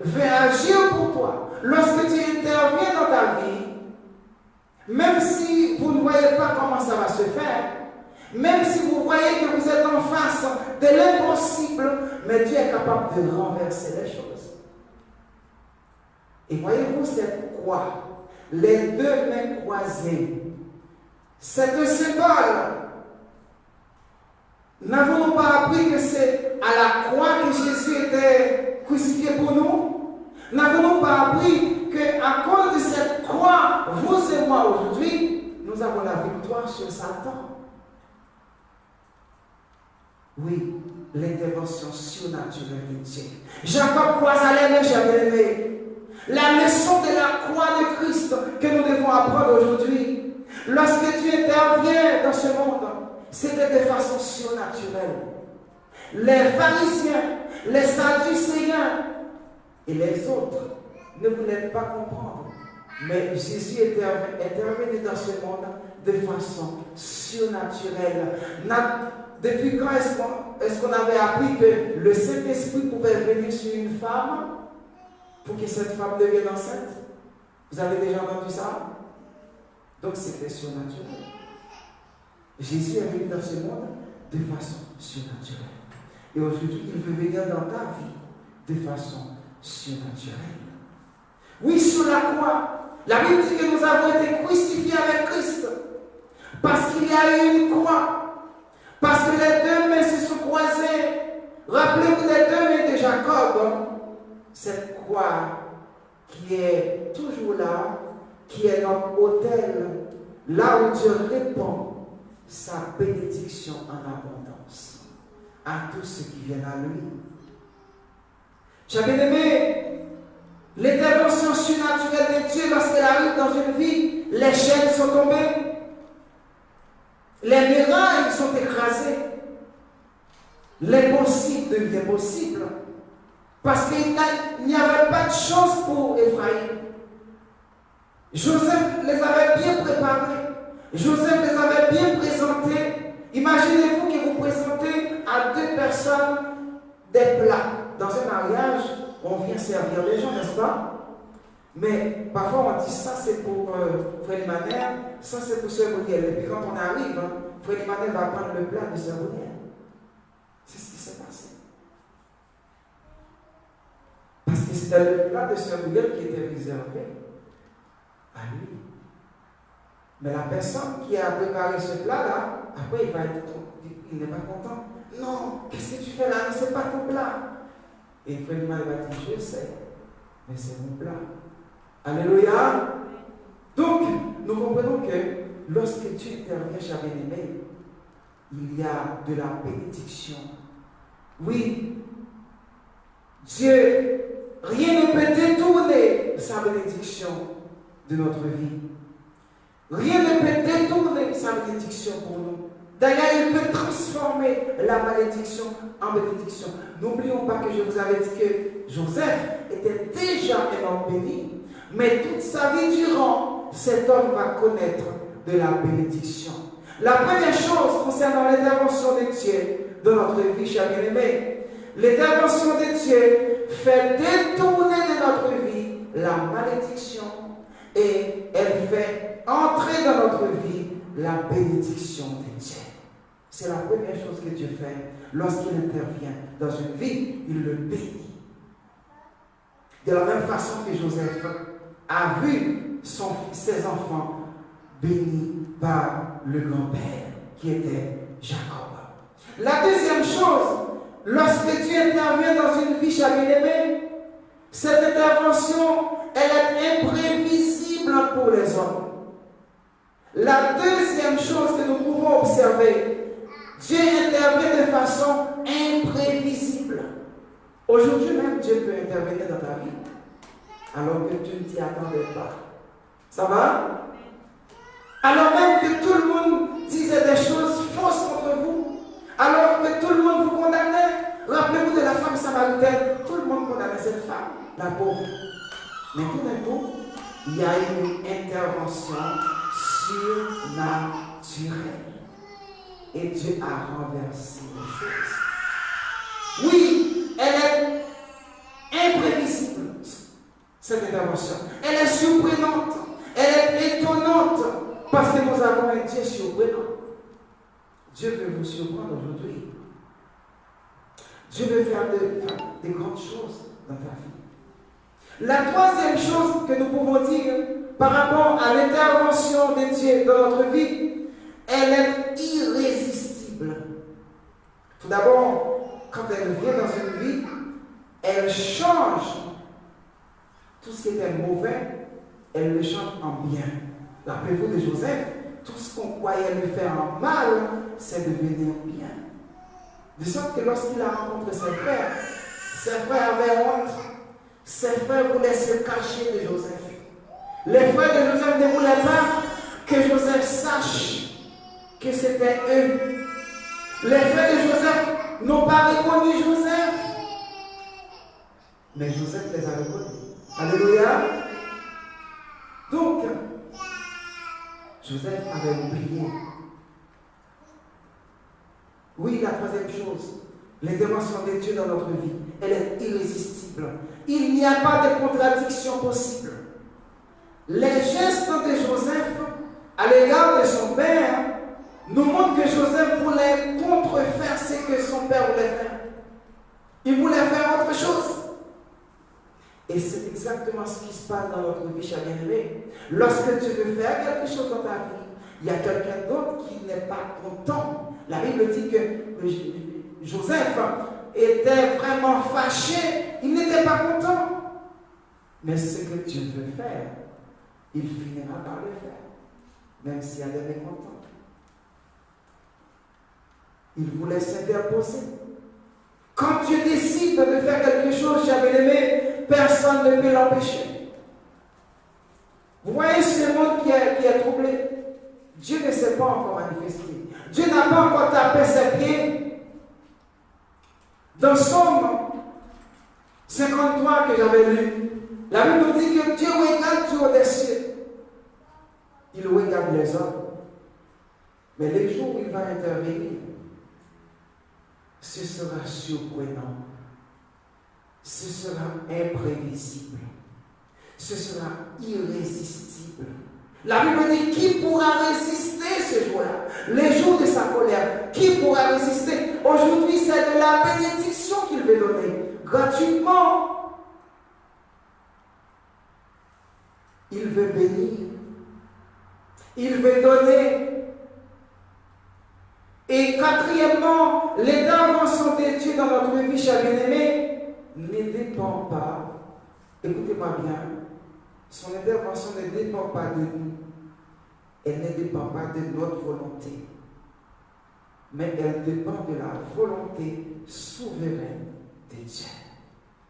veut agir pour toi, lorsque Dieu intervient dans ta vie, même si vous ne voyez pas comment ça va se faire, même si vous voyez que vous êtes en face de l'impossible, mais Dieu est capable de renverser les choses. Et voyez-vous cette croix, les deux mains croisées, c'est un symbole. N'avons-nous pas appris que c'est à la croix que Jésus était crucifié pour nous? N'avons-nous pas appris qu'à cause de cette croix, vous et moi aujourd'hui, nous avons la victoire sur Satan? Oui, l'intervention surnaturelle de Dieu. Jacob croisa les mains, chers bien-aimés. La leçon de la croix de Christ que nous devons apprendre aujourd'hui, lorsque Dieu intervient dans ce monde, c'était de façon surnaturelle. Les pharisiens, les sadducéens et les autres ne voulaient pas comprendre. Mais Jésus intervenait dans ce monde de façon surnaturelle. Depuis quand est-ce qu'on avait appris que le Saint-Esprit pouvait venir sur une femme pour que cette femme devienne enceinte? Vous avez déjà entendu ça? Donc c'était surnaturel. Jésus est venu dans ce monde de façon surnaturelle. Et aujourd'hui, il veut venir dans ta vie de façon surnaturelle. Oui, sur la croix, la Bible dit que nous avons été crucifiés avec Christ. Parce qu'il y a eu une croix. Parce que les deux mains se sont croisées. Rappelez-vous les deux mains de Jacob. Cette croix qui est toujours là, qui est notre autel, là où Dieu répond sa bénédiction en abondance à tous ceux qui viennent à lui. Chers bien-aimés, l'intervention surnaturelle de Dieu lorsqu'elle arrive dans une vie, les chaînes sont tombées, les murailles sont écrasées, l'impossible devient possible, parce qu'il n'y avait pas de chance pour Ephraïm. Joseph les avait bien préparés. Joseph les avait bien présentés. Imaginez-vous que vous présentez à deux personnes des plats. Dans un mariage, on vient servir les gens, n'est-ce pas? Mais parfois on dit ça c'est pour Frère Emmanuel, ça c'est pour Sœur Monielle. Et puis quand on arrive, Frère Emmanuel va prendre le plat de Sœur Monielle. C'est ce qui s'est passé. Parce que c'était le plat de Sœur Monielle qui était réservé à lui. Mais la personne qui a préparé ce plat-là, après il n'est pas content. Non, qu'est-ce que tu fais là? Ce n'est pas ton plat. Et Frère Emmanuel va dire, je sais, mais c'est mon plat. Alléluia. Donc, nous comprenons que lorsque Dieu intervient, chers bien-aimés, il y a de la bénédiction. Oui, Dieu, rien ne peut détourner sa bénédiction de notre vie. Rien ne peut détourner sa bénédiction pour nous. D'ailleurs, il peut transformer la malédiction en bénédiction. N'oublions pas que je vous avais dit que Joseph était déjà un homme béni, mais toute sa vie durant, cet homme va connaître de la bénédiction. La première chose concernant l'intervention de Dieu dans notre vie, chers bien-aimés, l'intervention de Dieu fait détourner de notre vie la malédiction et elle fait entrer dans notre vie la bénédiction de Dieu. C'est la première chose que Dieu fait lorsqu'il intervient dans une vie, il le bénit. De la même façon que Joseph a vu ses enfants bénis par le grand-père qui était Jacob. La deuxième chose, lorsque Dieu intervient dans une vie, chers bien-aimés, cette intervention, elle est imprévisible pour les hommes. La deuxième chose que nous pouvons observer, Dieu intervient de façon imprévisible. Aujourd'hui même, Dieu peut intervenir dans ta vie, alors que tu ne t'y attendais pas. Ça va? Alors même que tout le monde disait des choses fausses contre vous, alors que tout le monde vous condamnait. Rappelez-vous de la femme samaritaine, tout le monde condamnait cette femme, la pauvre. Mais tout d'un coup, il y a eu une intervention surnaturelle. Et Dieu a renversé les choses. Oui, elle est imprévisible, cette intervention. Elle est surprenante. Elle est étonnante. Parce que nous avons un Dieu surprenant. Dieu veut vous surprendre aujourd'hui. Dieu veut faire des grandes choses dans ta vie. La troisième chose que nous pouvons dire par rapport à l'intervention de Dieu dans notre vie, elle est irrésistible. Tout d'abord, quand elle vient dans une vie, elle change tout ce qui était mauvais, elle le change en bien. Rappelez-vous de Joseph, tout ce qu'on croyait lui faire en mal, c'est devenu bien. De sorte que lorsqu'il a rencontré ses frères avaient honte. Ses frères voulaient se cacher de Joseph. Les frères de Joseph ne voulaient pas que Joseph sache que c'était eux. Les frères de Joseph n'ont pas reconnu Joseph. Mais Joseph les a reconnus. Alléluia. Donc, Joseph avait oublié. Oui, la troisième chose, l'intervention de Dieu dans notre vie, elle est irrésistible. Il n'y a pas de contradiction possible. Les gestes de Joseph à l'égard de son père nous montrent que Joseph voulait contrefaire ce que son père voulait faire. Il voulait faire autre chose. Et c'est exactement ce qui se passe dans notre vie, chers bien-aimés. Lorsque tu veux faire quelque chose dans ta vie, il y a quelqu'un d'autre qui n'est pas content. La Bible dit que Joseph était vraiment fâché. Il n'était pas content. Mais ce que Dieu veut faire, il finira par le faire. Même s'il y a des mécontents. Il voulait s'interposer. Quand Dieu décide de faire quelque chose, cher bien-aimé, personne ne peut l'empêcher. Vous voyez ce monde qui est troublé. Dieu ne s'est pas encore manifesté. Dieu n'a pas encore tapé ses pieds. Dans Somme 53 que j'avais lu, la Bible nous dit que Dieu regarde du haut des cieux. Il regarde les hommes. Mais les jours où il va intervenir, ce sera surprenant. Ce sera imprévisible. Ce sera irrésistible. La Bible dit, qui pourra résister ce jour-là? Les jours de sa colère. Qui pourra résister? Aujourd'hui, c'est de la bénédiction qu'il veut donner. Gratuitement. Il veut bénir. Il veut donner. Et quatrièmement, l'intervention de Dieu dans notre vie, chers bien-aimés, ne dépend pas, écoutez-moi bien, son intervention ne dépend pas de nous, elle ne dépend pas de notre volonté, mais elle dépend de la volonté souveraine de Dieu.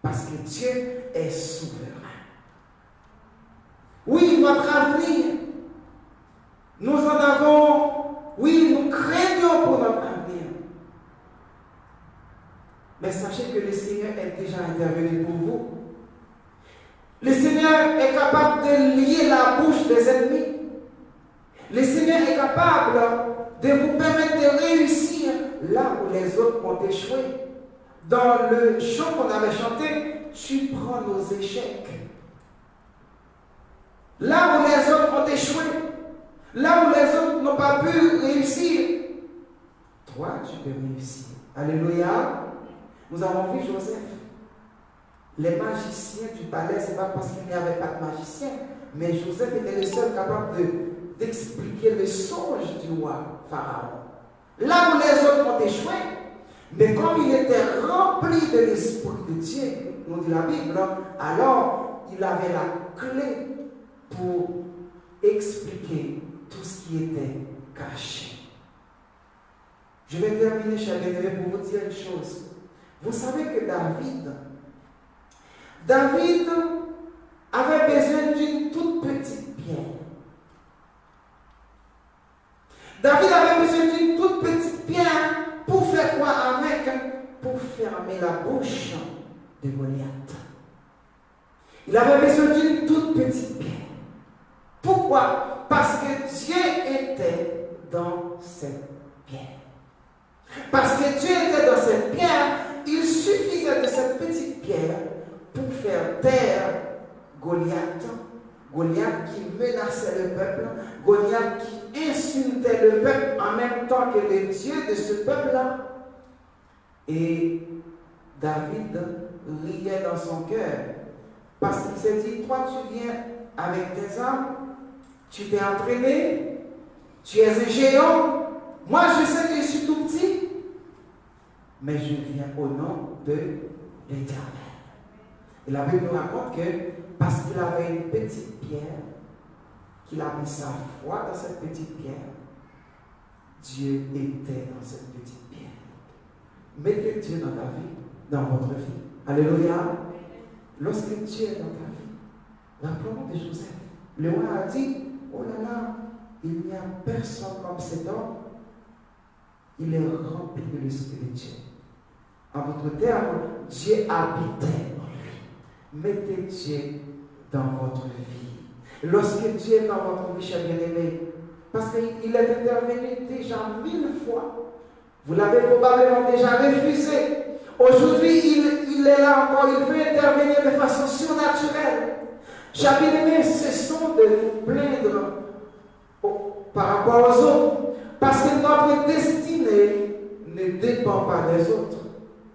Parce que Dieu est souverain. Oui, notre avenir, nous en avons, oui, nous craignons pour notre avenir. Mais sachez que le Seigneur est déjà intervenu pour vous. Le Seigneur est capable de lier la bouche des ennemis. Le Seigneur est capable de vous permettre de réussir là où les autres ont échoué. Dans le chant qu'on avait chanté, tu prends nos échecs. Là où les autres ont échoué, là où les autres n'ont pas pu réussir, toi, tu peux réussir. Alléluia. Nous avons vu Joseph. Les magiciens du palais, ce n'est pas parce qu'il n'y avait pas de magicien, mais Joseph était le seul capable d'expliquer le songe du roi Pharaon. Là où les autres ont échoué, mais comme il était rempli de l'Esprit de Dieu, nous dit la Bible, alors il avait la clé pour expliquer tout ce qui était caché. Je vais terminer, chers bien-aimés, pour vous dire une chose. Vous savez que David avait besoin d'une toute petite pierre. David avait besoin d'une toute petite pierre pour faire quoi avec? Pour fermer la bouche de Goliath. Il avait besoin d'une toute petite pierre. Pourquoi? Parce que Dieu était dans cette pierre. Parce que Dieu était dans cette pierre, il suffisait de cette petite pierre pour faire taire Goliath. Goliath qui menaçait le peuple, Goliath qui insultait le peuple en même temps que le Dieu de ce peuple-là. Et David riait dans son cœur parce qu'il s'est dit, toi tu viens avec tes armes, tu t'es entraîné, tu es un géant, moi je sais que je suis tout petit, mais je viens au nom de l'Éternel. Et la Bible nous raconte que parce qu'il avait une petite pierre, qu'il a mis sa foi dans cette petite pierre, Dieu était dans cette petite pierre. Mettez Dieu dans ta vie, dans votre vie. Alléluia. Lorsque Dieu est dans ta vie, rappelons-nous de Joseph. Le roi a dit, oh là là, il n'y a personne comme cet homme. Il est rempli de l'Esprit de Dieu. En d'autres termes, Dieu habitait en lui. Mettez Dieu dans votre vie. Lorsque Dieu est dans votre vie, chers bien-aimés, parce qu'il est intervenu déjà 1000 fois, vous l'avez probablement déjà refusé. Aujourd'hui, il est là encore, il veut intervenir de façon surnaturelle. Chers bien-aimés, cessons de nous plaindre par rapport aux autres, parce que notre destinée ne dépend pas des autres,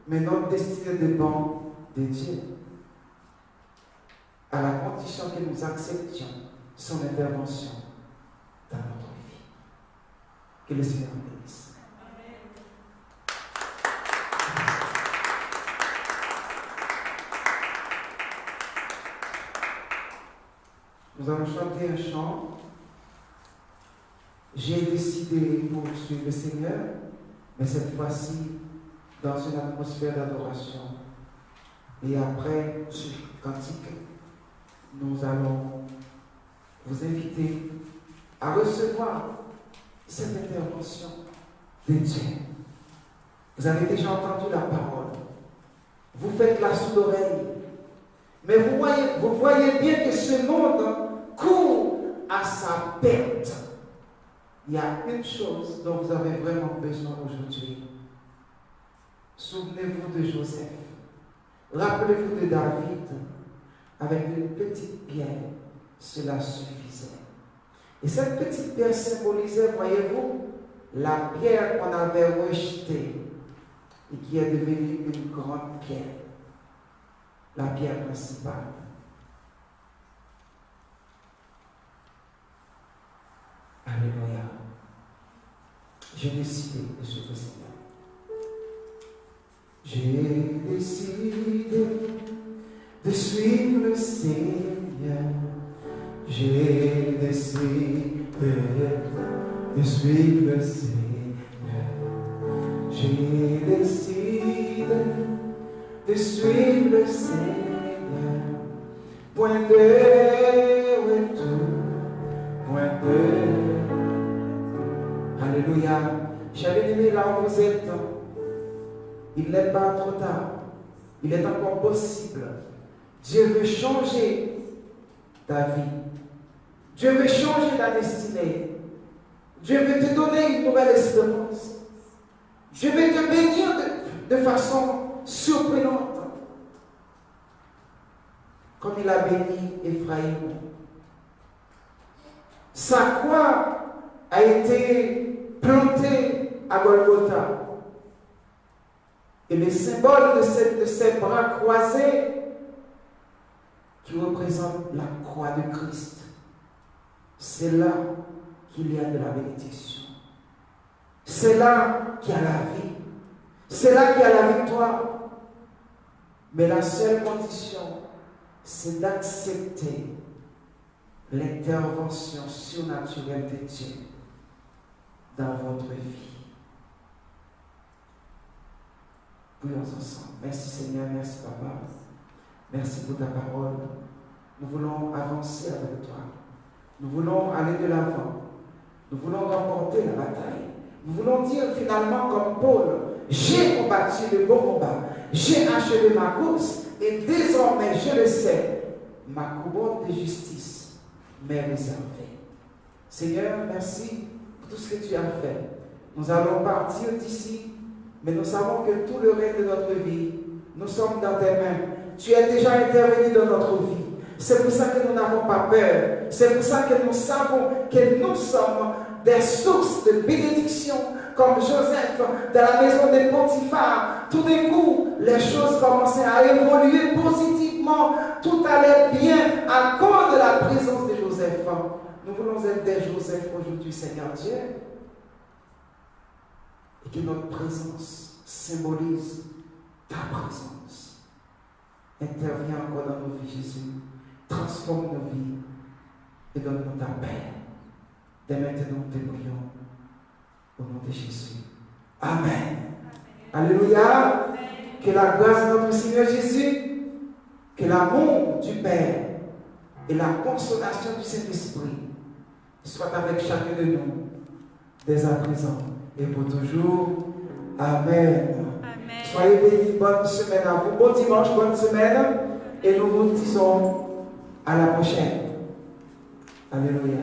mais notre destinée dépend de Dieu. À la condition que nous acceptions son intervention dans notre vie. Que le Seigneur nous bénisse. Nous allons chanter un chant. J'ai décidé de poursuivre le Seigneur, mais cette fois-ci dans une atmosphère d'adoration. Et après ce cantique, nous allons vous inviter à recevoir cette intervention de Dieu. Vous avez déjà entendu la parole. Vous faites la sourde oreille. Mais vous voyez bien que ce monde court à sa perte. Il y a une chose dont vous avez vraiment besoin aujourd'hui. Souvenez-vous de Joseph. Rappelez-vous de David. Avec une petite pierre, cela suffisait. Et cette petite pierre symbolisait, voyez-vous, la pierre qu'on avait rejetée et qui est devenue une grande pierre. La pierre principale. Alléluia. J'ai décidé de suivre le Seigneur. J'ai décidé de suivre le Seigneur. J'ai décidé de suivre le Seigneur. J'ai décidé de suivre le Seigneur. Point de retour, point de... Alléluia. Chers bien-aimés, là où vous êtes, il n'est pas trop tard. Il est encore possible. Dieu veut changer ta vie. Dieu veut changer ta destinée. Dieu veut te donner une nouvelle espérance. Dieu veut te bénir de façon surprenante. Comme il a béni Ephraïm. Sa croix a été plantée à Golgotha. Et le symbole de ces bras croisés qui représente la croix de Christ. C'est là qu'il y a de la bénédiction. C'est là qu'il y a la vie. C'est là qu'il y a la victoire. Mais la seule condition, c'est d'accepter l'intervention surnaturelle de Dieu dans votre vie. Prions ensemble. Merci Seigneur, merci Papa. Merci pour ta parole. Nous voulons avancer avec toi. Nous voulons aller de l'avant. Nous voulons remporter la bataille. Nous voulons dire finalement comme Paul, j'ai combattu le bon combat. J'ai achevé ma course. Et désormais, je le sais, ma couronne de justice m'est réservée. Seigneur, merci pour tout ce que tu as fait. Nous allons partir d'ici, mais nous savons que tout le reste de notre vie, nous sommes dans tes mains. Tu es déjà intervenu dans notre vie. C'est pour ça que nous n'avons pas peur. C'est pour ça que nous savons que nous sommes des sources de bénédiction, comme Joseph dans la maison de Potiphar. Tout d'un coup, les choses commençaient à évoluer positivement. Tout allait bien à cause de la présence de Joseph. Nous voulons être des Joseph aujourd'hui, Seigneur Dieu. Et que notre présence symbolise ta présence. Interviens encore dans nos vies, Jésus. Transforme nos vies et donne-nous ta paix. Dès maintenant, nous te prions au nom de Jésus. Amen. Alléluia. Amen. Que la grâce de notre Seigneur Jésus, que l'amour du Père et la consolation du Saint-Esprit soient avec chacun de nous, dès à présent et pour toujours. Amen. Amen. Soyez bénis, bonne semaine à vous. Bon dimanche, bonne semaine. Et nous vous disons à la prochaine. Alléluia.